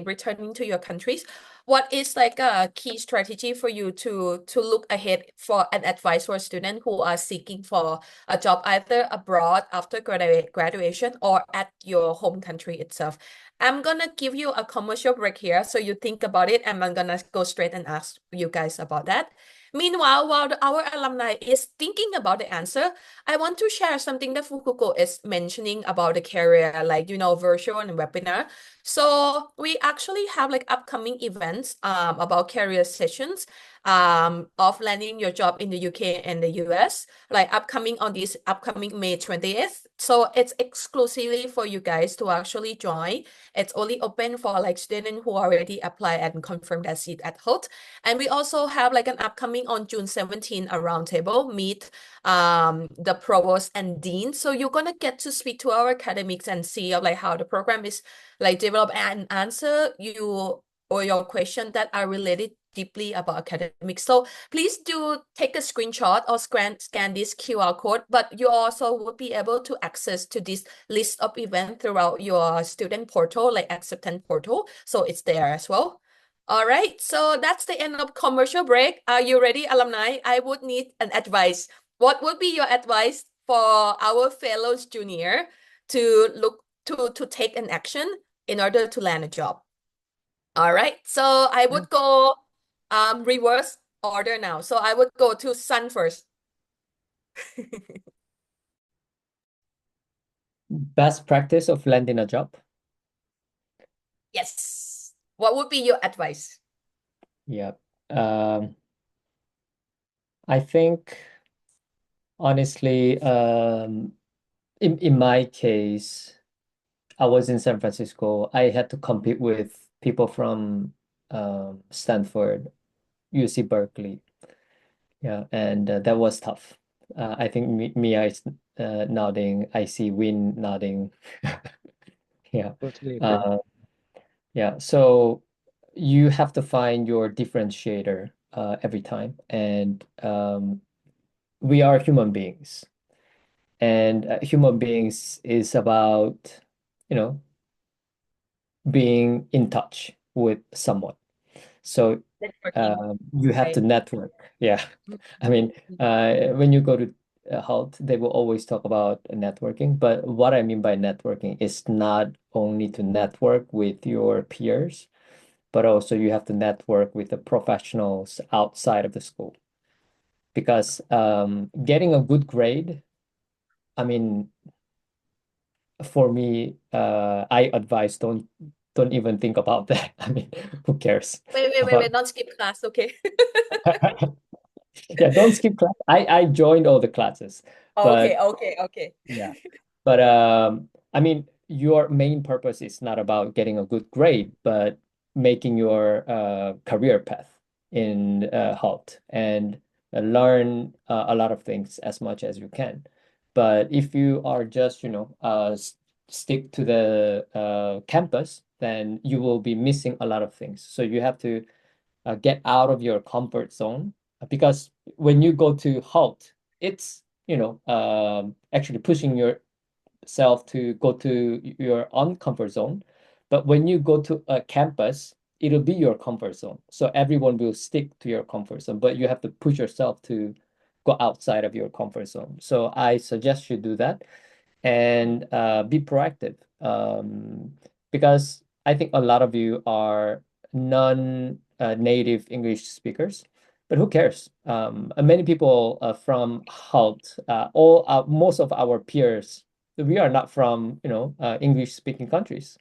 returning to your countries, what is like a key strategy for you to look ahead for an advice for students who are seeking for a job either abroad after graduation or at your home country itself? I'm gonna give you a commercial break here so you think about it, and I'm gonna go straight and ask you guys about that. Meanwhile, while our alumni is thinking about the answer, I want to share something that Fukuko is mentioning about the career, like, virtual and webinar. So we actually have like upcoming events about career sessions of landing your job in the UK and the US, like upcoming on this upcoming May 20th. So it's exclusively for you guys to actually join. It's only open for like students who already apply and confirm their seat at Hult. And we also have like an upcoming on June 17 a roundtable meet the provost and dean. So you're gonna get to speak to our academics and see like how the program is like develop and answer you or your question that are related deeply about academics. So please do take a screenshot or scan this QR code, but you also will be able to access to this list of events throughout your student portal, like acceptance portal. So it's there as well. All right, so that's the end of commercial break. Are you ready, alumni? I would need an advice. What would be your advice for our fellows junior to look to take an action in order to land a job? All right, so I would go reverse order now. So I would go to Sun first. Best practice of landing a job. Yes. What would be your advice? Yeah. I think honestly, in my case, I was in San Francisco. I had to compete with people from Stanford, UC Berkeley. Yeah, and that was tough. I think Mia is nodding. I see Win nodding. Yeah. Totally agree. Yeah. So you have to find your differentiator every time. And we are human beings. And human beings is about, being in touch with someone. So Networking, you have to right? network. Yeah. I mean, when you go to Hult, they will always talk about networking. But what I mean by networking is not only to network with your peers, but also you have to network with the professionals outside of the school. Because getting a good grade, I mean, for me, I advise don't even think about that. I mean, who cares Wait, about don't skip class, okay? yeah, don't skip class. I joined all the classes, Okay, but okay. yeah. But I mean, your main purpose is not about getting a good grade, but making your career path in Halt and learn a lot of things as much as you can. But if you are just, stick to the campus, then you will be missing a lot of things. So you have to get out of your comfort zone because when you go to Halt, it's, actually pushing your self to go to your own comfort zone. But when you go to a campus, it'll be your comfort zone. So everyone will stick to your comfort zone, but you have to push yourself to go outside of your comfort zone. So I suggest you do that and be proactive. Because I think a lot of you are non-native English speakers, but who cares? Many people from Hult, most of our peers, we are not from, English-speaking countries.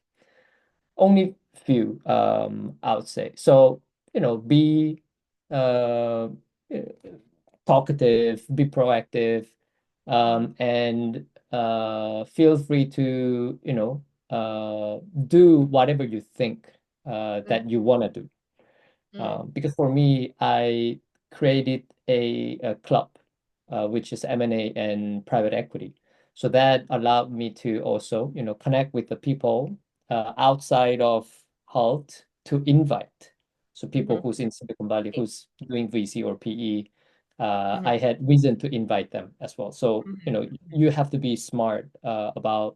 Only few, I would say. So, be uh, talkative, be proactive, and feel free to, do whatever you think that you want to do. Because for me, I created a club, which is M&A and private equity. So that allowed me to also, connect with the people outside of Halt to invite. So people who's in Silicon Valley, who's doing VC or PE, I had reason to invite them as well. So, you have to be smart about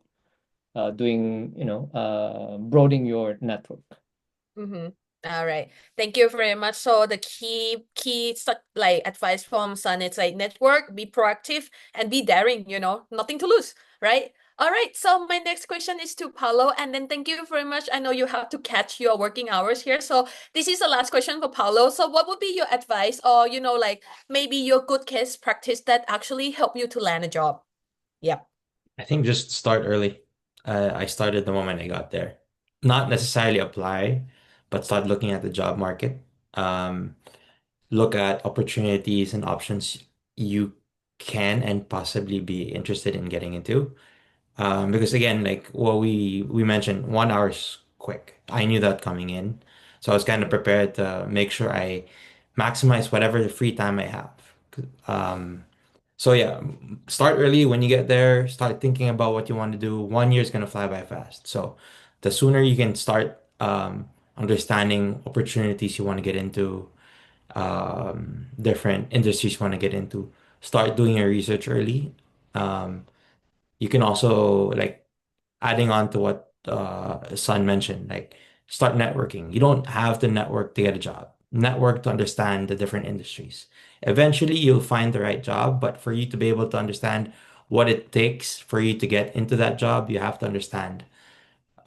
doing, broadening your network. All right. Thank you very much. So the like advice from Sun, it's like network, be proactive, and be daring, nothing to lose, right? All right. So my next question is to Paulo, and then thank you very much. I know you have to catch your working hours here. So this is the last question for Paulo. So what would be your advice, or like maybe your good case practice that actually help you to land a job? Yeah. I think just start early. I started the moment I got there. Not necessarily apply, but start looking at the job market. Um, Look at opportunities and options you can and possibly be interested in getting into. Because again, like what we mentioned, 1 hour's quick. I knew that coming in, so I was kind of prepared to make sure I maximize whatever the free time I have. Um, so yeah, start early when you get there. Start thinking about what you want to do. 1 year is gonna fly by fast. So the sooner you can start understanding opportunities you want to get into, different industries you want to get into, start doing your research early. Um, you can also like adding on to what Sun mentioned, like start networking. You don't have to network to get a job. Network to understand the different industries. Eventually, you'll find the right job, but for you to be able to understand what it takes for you to get into that job, you have to understand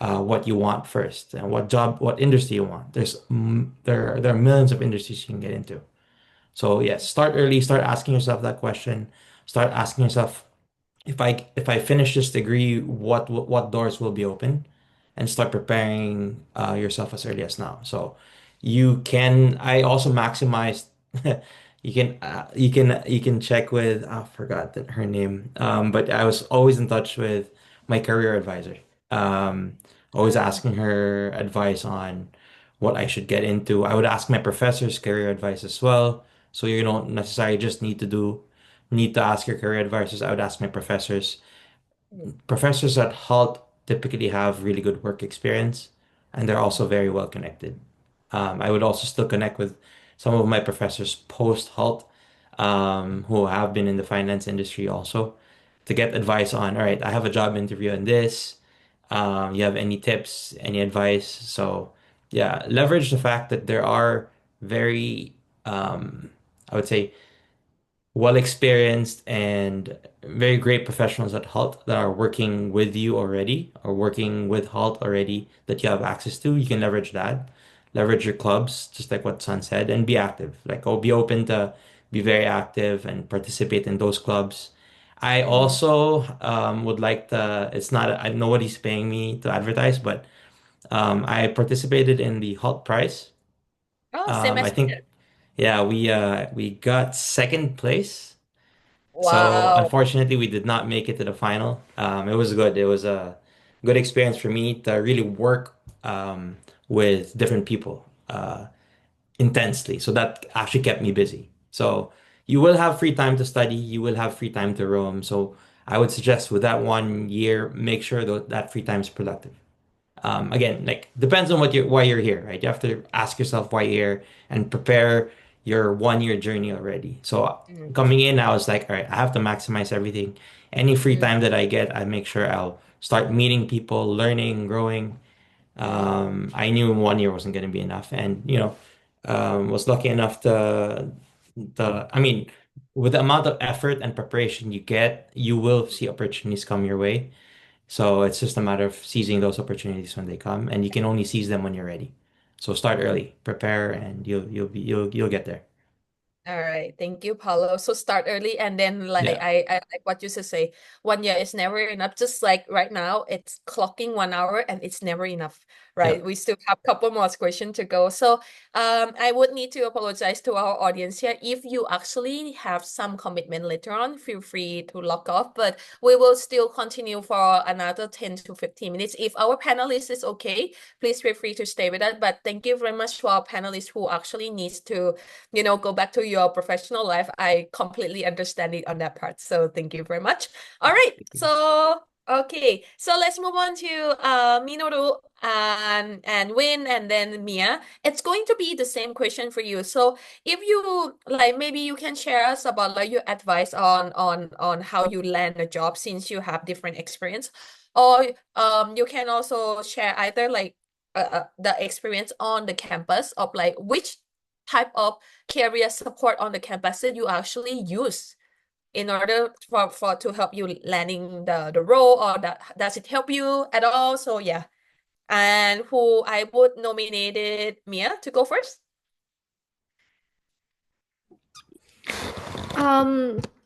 what you want first and what industry you want. There are millions of industries you can get into. So yes, start early. Start asking yourself that question. Start asking yourself, if I finish this degree, what doors will be open, and start preparing yourself as early as now. So you can. I also maximized. You can check with, I forgot her name. But I was always in touch with my career advisor. Um, Always asking her advice on what I should get into. I would ask my professors career advice as well. So you don't necessarily just need to ask your career advisors. I would ask my professors. Mm. Professors at Hult typically have really good work experience, and they're also very well connected. I would also still connect with some of my professors post Hult, who have been in the finance industry also, to get advice on, all right, I have a job interview in this. You have any tips, any advice? So, yeah, leverage the fact that there are very, I would say, well experienced and very great professionals at Halt that are working with you already or working with Halt already that you have access to. You can leverage that, leverage your clubs, just like what Sun said, and be active. Like, oh, be open to be very active and participate in those clubs. I Mm. also would like to, it's not, nobody's paying me to advertise, but I participated in the Halt Prize. Oh, same I as me. think, yeah, we got second place. So Wow. unfortunately, we did not make it to the final. It was good. It was a good experience for me to really work with different people intensely. So that actually kept me busy. So you will have free time to study. You will have free time to roam. So I would suggest with that 1 year, make sure that that free time is productive. Again, like depends on why you're here, right? You have to ask yourself why you're here and prepare your 1 year journey already. So Mm. coming in, I was like, all right, I have to maximize everything. Any free Mm. time that I get, I make sure I'll start meeting people, learning, growing. I knew 1 year wasn't going to be enough, and was lucky enough I mean, with the amount of effort and preparation you get, you will see opportunities come your way. So it's just a matter of seizing those opportunities when they come, and you can only seize them when you're ready. So start early, prepare, and you'll get there. All right, thank you, Paulo. So start early, and then like Yeah. I like what you should say. 1 year is never enough. Just like right now, it's clocking 1 hour, and it's never enough, right? Yep. We still have a couple more questions to go. So I would need to apologize to our audience here. If you actually have some commitment later on, feel free to log off. But we will still continue for another 10 to 15 minutes. If our panelist is okay, please feel free to stay with us. But thank you very much to our panelists who actually needs to go back to your professional life. I completely understand it on that part. So thank you very much. All right. Thank you. So okay. So let's move on to Minoru and Win and then Mia. It's going to be the same question for you. So if you like maybe you can share us about like your advice on how you land a job since you have different experience. Or you can also share either like the experience on the campus of like which type of career support on the campus that you actually use in order for to help you landing the role, or that does it help you at all? So yeah. And who I would nominated Mia to go first.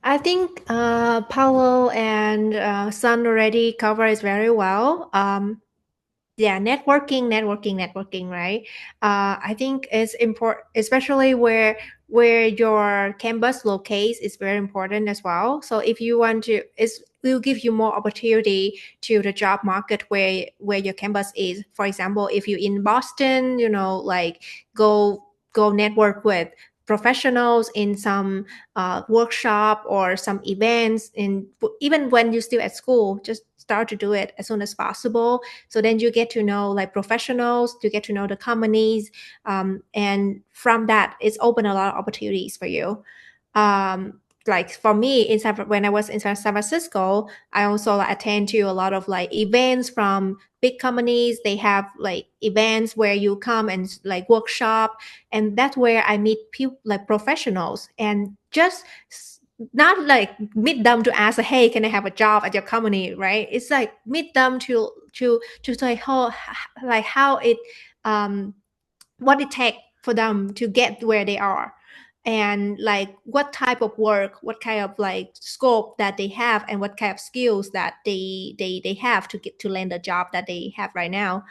I think Paulo and Sun already covered very well. Yeah, networking, right? I think it's important, especially where your campus locates is very important as well. So if you want to, it will give you more opportunity to the job market where your campus is. For example, if you're in Boston, like go network with professionals in some workshop or some events. In even when you're still at school, just start to do it as soon as possible. So then you get to know like professionals, to get to know the companies, and from that, it's opened a lot of opportunities for you. Like for me, when I was in San Francisco, I also like, attend to a lot of like events from big companies. They have like events where you come and like workshop, and that's where I meet people like professionals, and just not like meet them to ask, hey, can I have a job at your company, right? It's like meet them to say how, like how it what it takes for them to get where they are, and like what type of work, what kind of like scope that they have, and what kind of skills that they have to get to land the job that they have right now.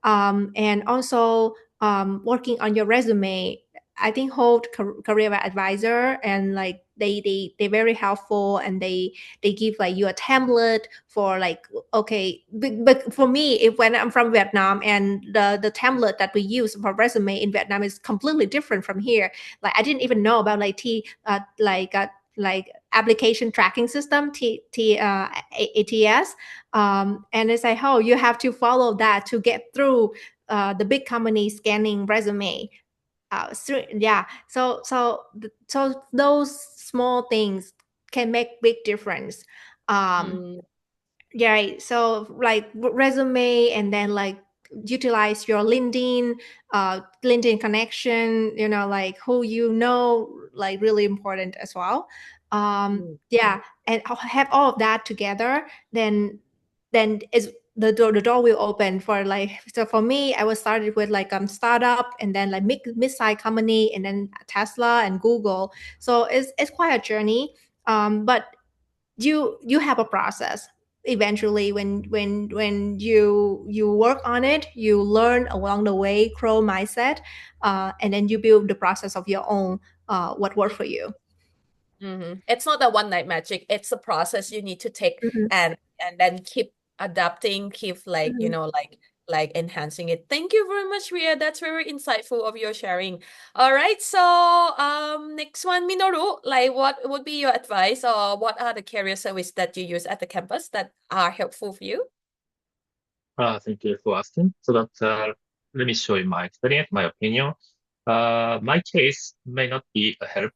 And also working on your resume. I think Hold career advisor, and like they very helpful, and they give like you a template for like, okay, but for me, if when I'm from Vietnam, and the template that we use for resume in Vietnam is completely different from here. Like I didn't even know about like like application tracking system, ATS. And it's like, oh, you have to follow that to get through the big company scanning resume. Yeah, so those small things can make big difference. Mm, Yeah, right. So like resume, and then like utilize your LinkedIn connection, like who like really important as well. mm, Yeah, and have all of that together, then is the door will open for like. So for me, I was started with like startup, and then like mid-sized company, and then Tesla and Google. So it's quite a journey. But you have a process. Eventually, when you work on it, you learn along the way, grow mindset, and then you build the process of your own, what works for you. It's not a one night magic. It's a process you need to take, Mhm, and then keep adapting, keep like, mhm. like enhancing it. Thank you very much, Ria. That's very insightful of your sharing. All right, so next one, Minoru, like what would be your advice, or what are the career service that you use at the campus that are helpful for you? Thank you for asking. So that let me show you my experience, my opinion. My case may not be a help.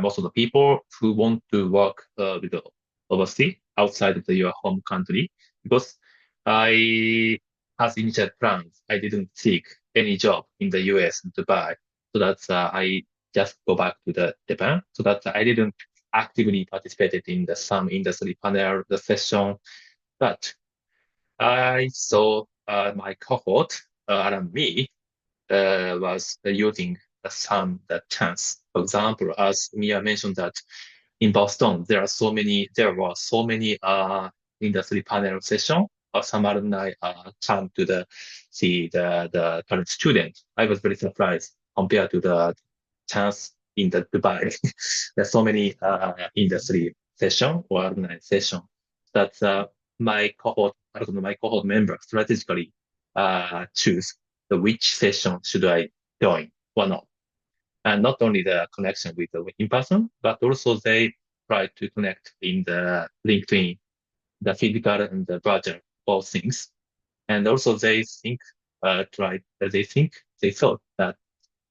Most of the people who want to work with the overseas outside of your home country, because I, as initial plans, I didn't seek any job in the US and Dubai. So that's I just go back to the Japan. So that I didn't actively participated in the some industry panel, the session, but I saw my cohort around me was using the chance. For example, as Mia mentioned that in Boston there were so many industry panel session. Some alumni come to see the current student. I was very surprised compared to the chance in the Dubai. There's so many industry session or alumni session that my cohort member strategically choose which session should I join or not. And not only the connection with the in person, but also they try to connect in the LinkedIn, the physical and the virtual, both things. And also they thought that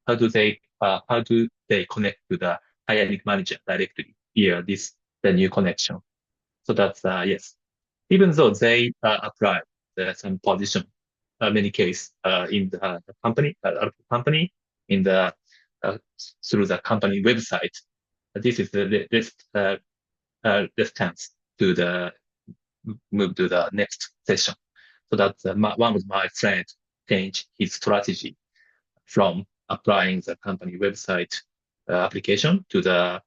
how do they connect to the hiring manager directly via the new connection. So that's yes. Even though they apply some position many cases in the company in the through the company website. This is the distance to the move to the next session. So that one of my friends changed his strategy from applying the company website application to the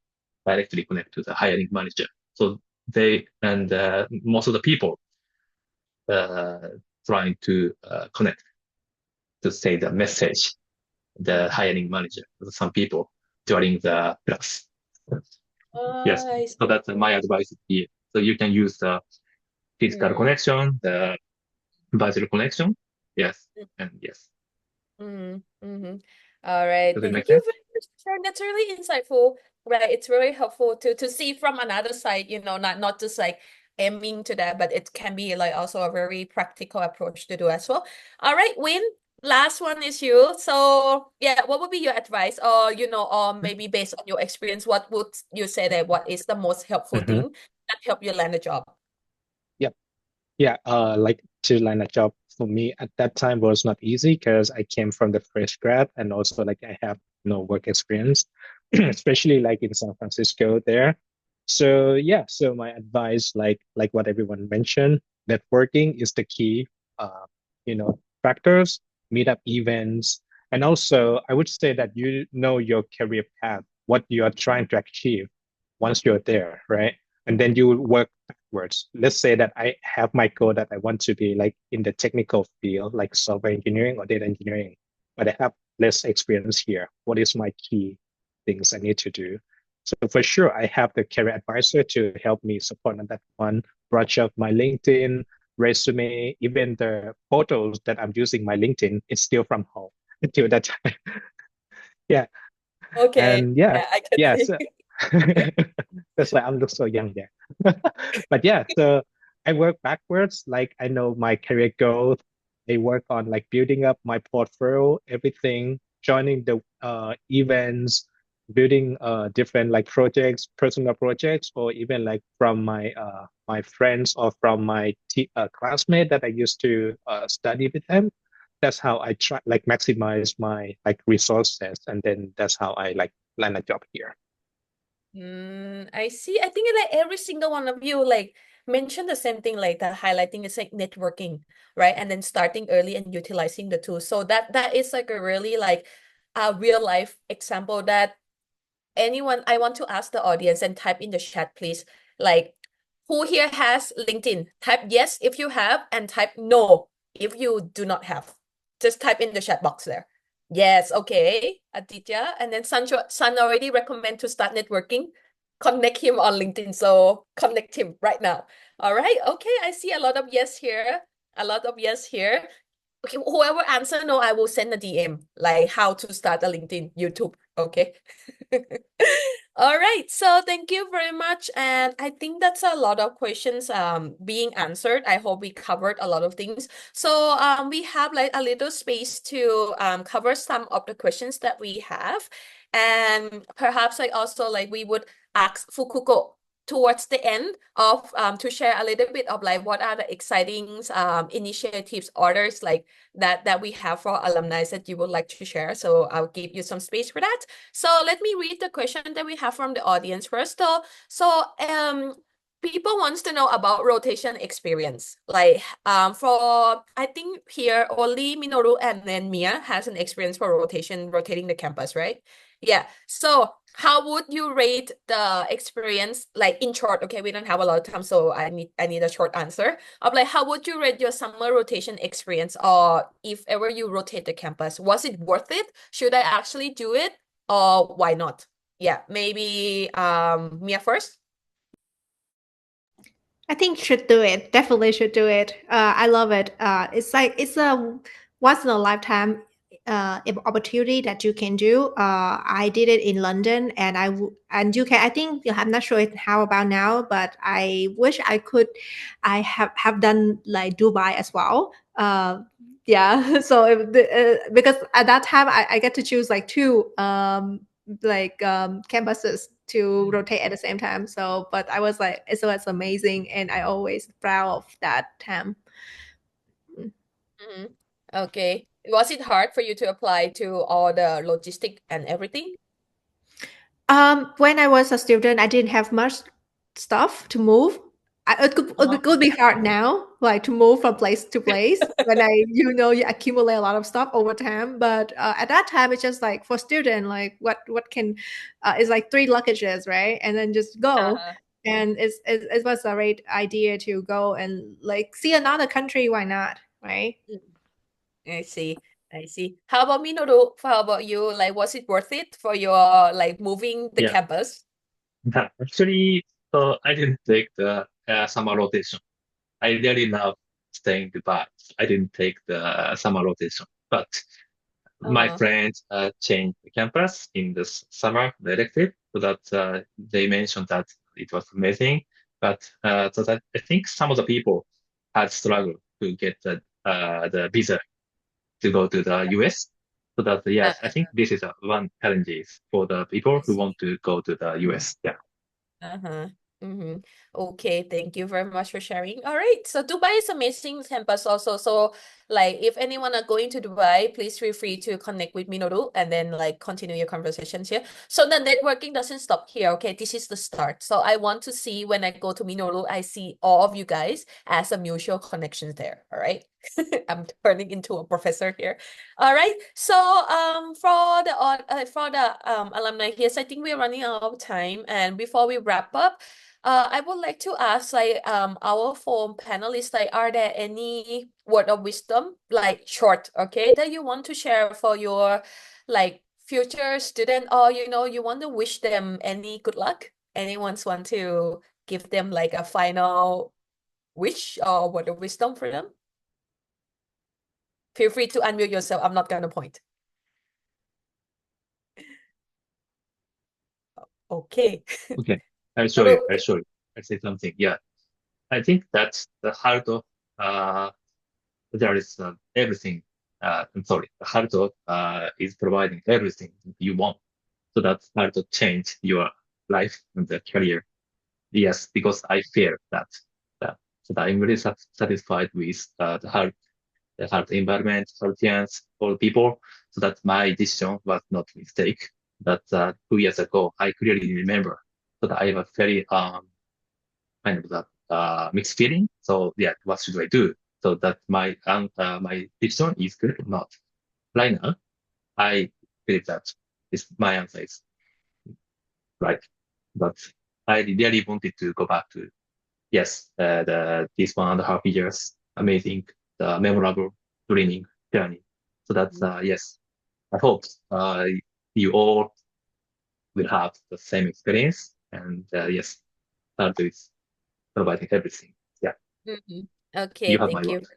directly connect to the hiring manager. So most of the people trying to connect to say the message, the hiring manager, some people during the class. Yes. I So that's my advice here. So you can use the physical connection, the virtual connection. Yes. And yes. All right. Does it make Thank you sense? very much for sharing. That's really insightful. Right. It's very helpful to see from another side, not just like aiming to that, but it can be like also a very practical approach to do as well. All right, Win, last one is you. So yeah, what would be your advice or or maybe based on your experience, what would you say that what is the most helpful Mhm. thing that help you land a job? Yep. Yeah, like to land a job for me at that time was not easy because I came from the fresh grad and also like I have no work experience, especially like in San Francisco there. So yeah, so my advice, like what everyone mentioned, networking is the key. Factors, meetup events, and also I would say that you know your career path, what you are trying to achieve once you're there, right? And then you work backwards. Let's say that I have my goal that I want to be like in the technical field, like software engineering or data engineering, but I have less experience here. What is my key things I need to do? So for sure, I have the career advisor to help me support on that one, brush up my LinkedIn, resume, even the photos that I'm using my LinkedIn, it's still from home until that time. Yeah. Okay. And yeah, Yeah, I can yeah. see. So that's why I look so young there. But yeah, so I work backwards. Like I know my career goals. I work on like building up my portfolio, everything, joining the events, building different like projects, personal projects, or even like from my friends or from my classmate that I used to study with them. That's how I try like maximize my like resources, and then that's how I like land a job here. I see. I think like every single one of you like mentioned the same thing, like the highlighting is like networking, right? And then starting early and utilizing the tools. So that is like a really like a real life example that anyone, I want to ask the audience and type in the chat, please. Like, who here has LinkedIn? Type yes if you have, and type no if you do not have. Just type in the chat box there. Yes, okay, Aditya. And then San already recommend to start networking. Connect him on LinkedIn. So connect him right now. All right. Okay, I see a lot of yes here. A lot of yes here. Okay, whoever answer no, I will send a DM like how to start a LinkedIn, YouTube. Okay. All right. So thank you very much. And I think that's a lot of questions being answered. I hope we covered a lot of things. So we have like a little space to cover some of the questions that we have. And perhaps like also like we would ask Fukuko towards the end of to share a little bit of like what are the exciting initiatives, orders like that we have for alumni that you would like to share. So I'll give you some space for that. So let me read the question that we have from the audience first. People wants to know about rotation experience. Like for I think here only Minoru and then Mia has an experience for rotating the campus, right? Yeah. So how would you rate the experience, like in short? Okay, we don't have a lot of time, so I need a short answer of like how would you rate your summer rotation experience, or if ever you rotate the campus, was it worth it? Should I actually do it, or why not? Yeah, maybe Mia first. I think should do it. Definitely should do it. I love it. It's like it's a once in a lifetime opportunity that you can do. I did it in London, and and you can. I think I'm not sure how about now, but I wish I could. I have done like Dubai as well. Yeah. So because at that time I get to choose like two campuses to rotate at the same time. So, but I was like, it was amazing, and I always proud of that time. Mm-hmm. Okay. Was it hard for you to apply to all the logistic and everything? When I was a student, I didn't have much stuff to move. It Oh, could be hard now, like to move from place to place when you accumulate a lot of stuff over time. But at that time, it's just like for student, like what can, it's like three luggages, right? And then just go. uh-huh. And it was a great idea to go and like see another country. Why not, right? I see. I see. How about Minoru? How about you? Like, was it worth it for your like moving the Yeah. campus? Actually, I didn't take the summer rotation. I really love staying in Dubai. I didn't take the summer rotation, but my Uh-huh. friends changed the campus in the summer directive so that they mentioned that it was amazing. But so that I think some of the people had struggled to get the visa to go to the US. So that yes, I Uh, think this is one challenge for the people I who see. want to go to the US. Yeah. Uh-huh. Mm-hmm. Okay, thank you very much for sharing. All right, so Dubai is amazing campus also. So like if anyone are going to Dubai, please feel free to connect with Minoru and then like continue your conversations here. So the networking doesn't stop here, okay? This is the start. So I want to see when I go to Minoru, I see all of you guys as a mutual connections there. All right. I'm turning into a professor here. All right. So for the alumni here, so I think we're running out of time. And before we wrap up, I would like to ask like our four panelists, like, are there any word of wisdom, like short, okay, that you want to share for your like future student, or you want to wish them any good luck? Anyone's want to give them like a final wish or word of wisdom for them? Feel free to unmute yourself. I'm not gonna point. Okay. Okay. I'll show you. Minoru, I'll show you. I'll say something. Yeah. I think that's the heart of there is everything. I'm sorry. The heart of is providing everything you want. So that's how to change your life and the career. Yes, because I fear that. that so that I'm really satisfied with the heart environment, healthians, all people. So that my decision was not a mistake. That 2 years ago, I clearly remember. So that I have a very kind of that mixed feeling. So yeah, what should I do? So that my decision is good or not. Right now, I believe that my answer is right. But I really wanted to go back to yes, this 1.5 years, amazing, the memorable dreaming journey. So that's yes. I hope you all will have the same experience, and yes, that is providing everything. Yeah, Mhm. you Okay, have my thank word. you.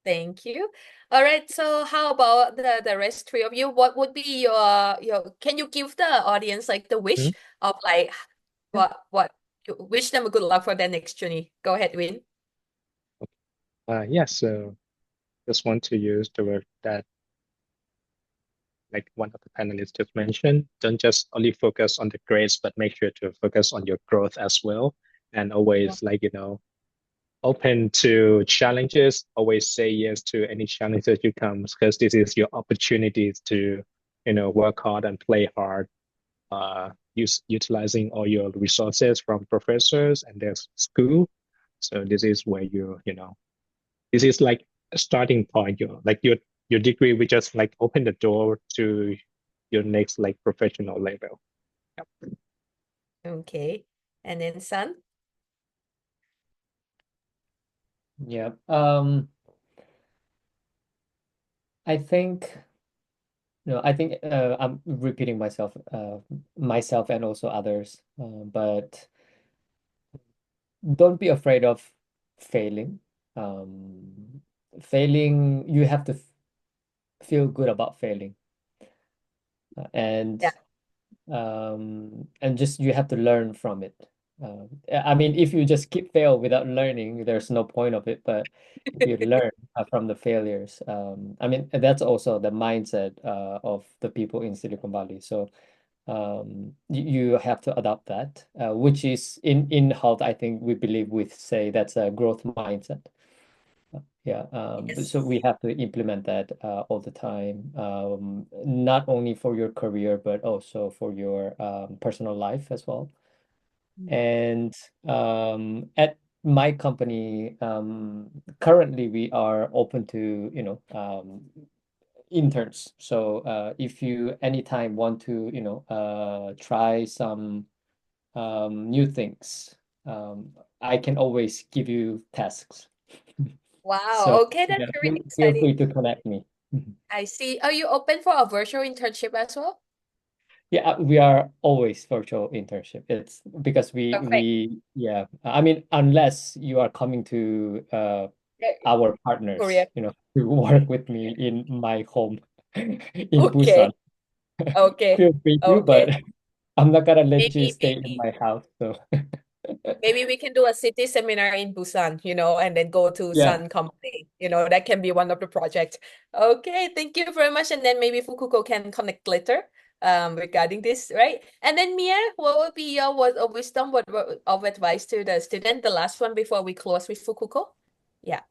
Thank you. All right, so how about the rest three of you? What would be your can you give the audience like the wish Mhm. of like Yeah. what you wish them a good luck for their next journey? Go ahead, Win. Yeah. So just want to use the word that like one of the panelists just mentioned. Don't just only focus on the grades, but make sure to focus on your growth as well. And always open to challenges. Always say yes to any challenge that you come because this is your opportunities to, work hard and play hard. Utilizing all your resources from professors and their school. So this is where this is like a starting point. Your degree will just like open the door to your next like professional level. Yep. Okay. And then Sun? Yeah. I think I think I'm repeating myself and also others, but don't be afraid of failing. Failing, you have to feel good about failing, and Yeah. just you have to learn from it. I mean, if you just keep fail without learning, there's no point of it. But if you learn from the failures, I mean, that's also the mindset of the people in Silicon Valley. So you have to adopt that, which is in Hult, I think we believe we say that's a growth mindset. Yeah, so Yes. we have to implement that all the time, not only for your career, but also for your personal life as well. And at my company, currently we are open to, interns. So if you anytime want to, try some new things, I can always give you tasks. So Wow. Okay, that's yeah, very feel exciting. free to connect me. I see. Are you open for a virtual internship as well? Yeah, we are always virtual internship. It's because Perfect. yeah, I mean, unless you are coming to Yeah, our partners, Korea. to work with me in my home in Okay. Busan. Okay. Feel free to, but Okay. I'm not gonna let you Maybe, stay in maybe. my house. So Maybe we can do a city seminar in Busan, and then go to yeah, Sun Company. That can be one of the projects. Okay, thank you very much. And then maybe Fukuko can connect later regarding this, right? And then Mia, what would be your word of wisdom, word of advice to the student, the last one before we close with Fukuko? Yeah.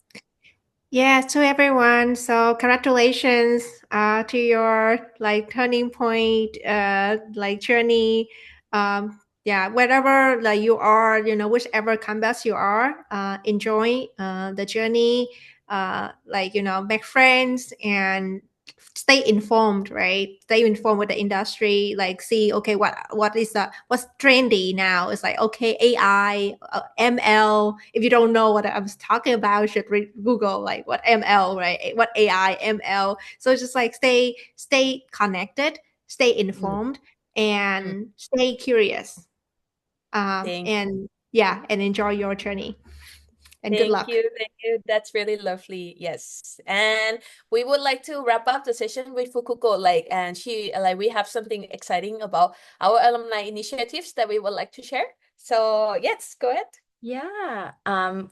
Yeah, to everyone. So congratulations to your like turning point, like journey. Yeah, wherever like you are, whichever campus you are, enjoy the journey. Like make friends and stay informed, right? Stay informed with the industry. Like see, okay, what's trendy now? It's like okay, AI, ML. If you don't know what I was talking about, you should Google like what ML, right? What AI, ML. So it's just like stay connected, stay Mm, informed, mm. and stay curious. Thank And yeah, and enjoy your journey. And good Thank luck. you. Thank you. That's really lovely. Yes. And we would like to wrap up the session with Fukuko. We have something exciting about our alumni initiatives that we would like to share. So, yes, go ahead. Yeah.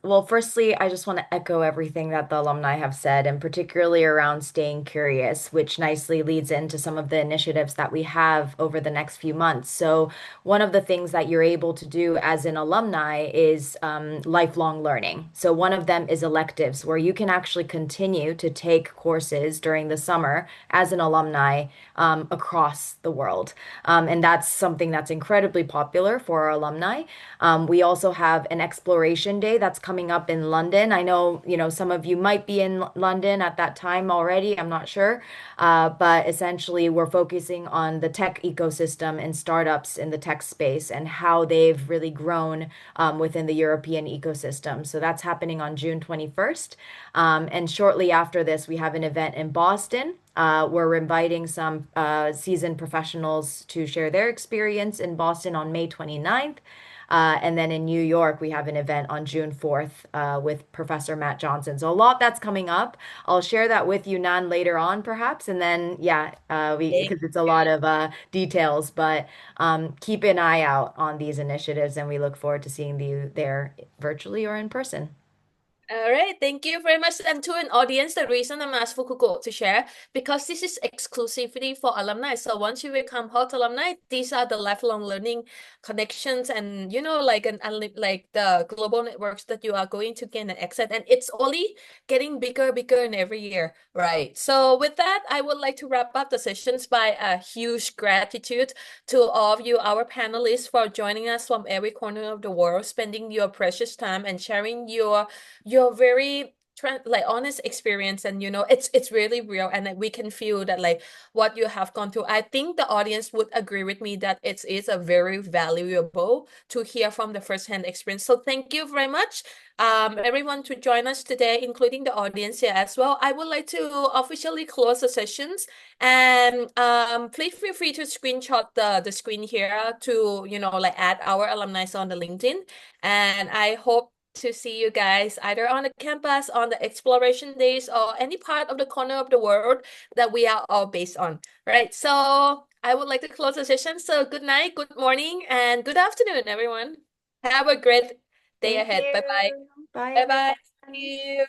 Well, firstly, I just want to echo everything that the alumni have said, and particularly around staying curious, which nicely leads into some of the initiatives that we have over the next few months. So, one of the things that you're able to do as an alumni is lifelong learning. So, one of them is electives, where you can actually continue to take courses during the summer as an alumni across the world. And that's something that's incredibly popular for our alumni. We also have an exploration day that's coming up in London. I know, some of you might be in London at that time already. I'm not sure. But essentially, we're focusing on the tech ecosystem and startups in the tech space and how they've really grown within the European ecosystem. So that's happening on June 21st. And shortly after this, we have an event in Boston. We're inviting some seasoned professionals to share their experience in Boston on May 29th. And then in New York, we have an event on June 4th with Professor Matt Johnson. So a lot that's coming up. I'll share that with you, Nan, later on, perhaps. And then, yeah, Thank because it's a lot of details, but keep an eye out on these initiatives, and we look forward to seeing you there virtually or in person. All right, thank you very much. And to an audience, the reason I'm asking Fukuko to share, because this is exclusively for alumni. So once you become Hult alumni, these are the lifelong learning connections and, like the global networks that you are going to gain and access. And it's only getting bigger in every year, right? So with that, I would like to wrap up the sessions by a huge gratitude to all of you, our panelists, for joining us from every corner of the world, spending your precious time and sharing your very like honest experience. And it's really real, and we can feel that like what you have gone through. I think the audience would agree with me that it is a very valuable to hear from the first-hand experience. So thank you very much, everyone, to join us today, including the audience here as well. I would like to officially close the sessions, and please feel free to screenshot the screen here to like add our alumni on the LinkedIn. And I hope to see you guys either on the campus, on the exploration days, or any part of the corner of the world that we are all based on. Right. So I would like to close the session. So good night, good morning, and good afternoon, everyone. Have a great day Thank ahead. Bye bye. you. Bye, Bye bye. everyone. See you.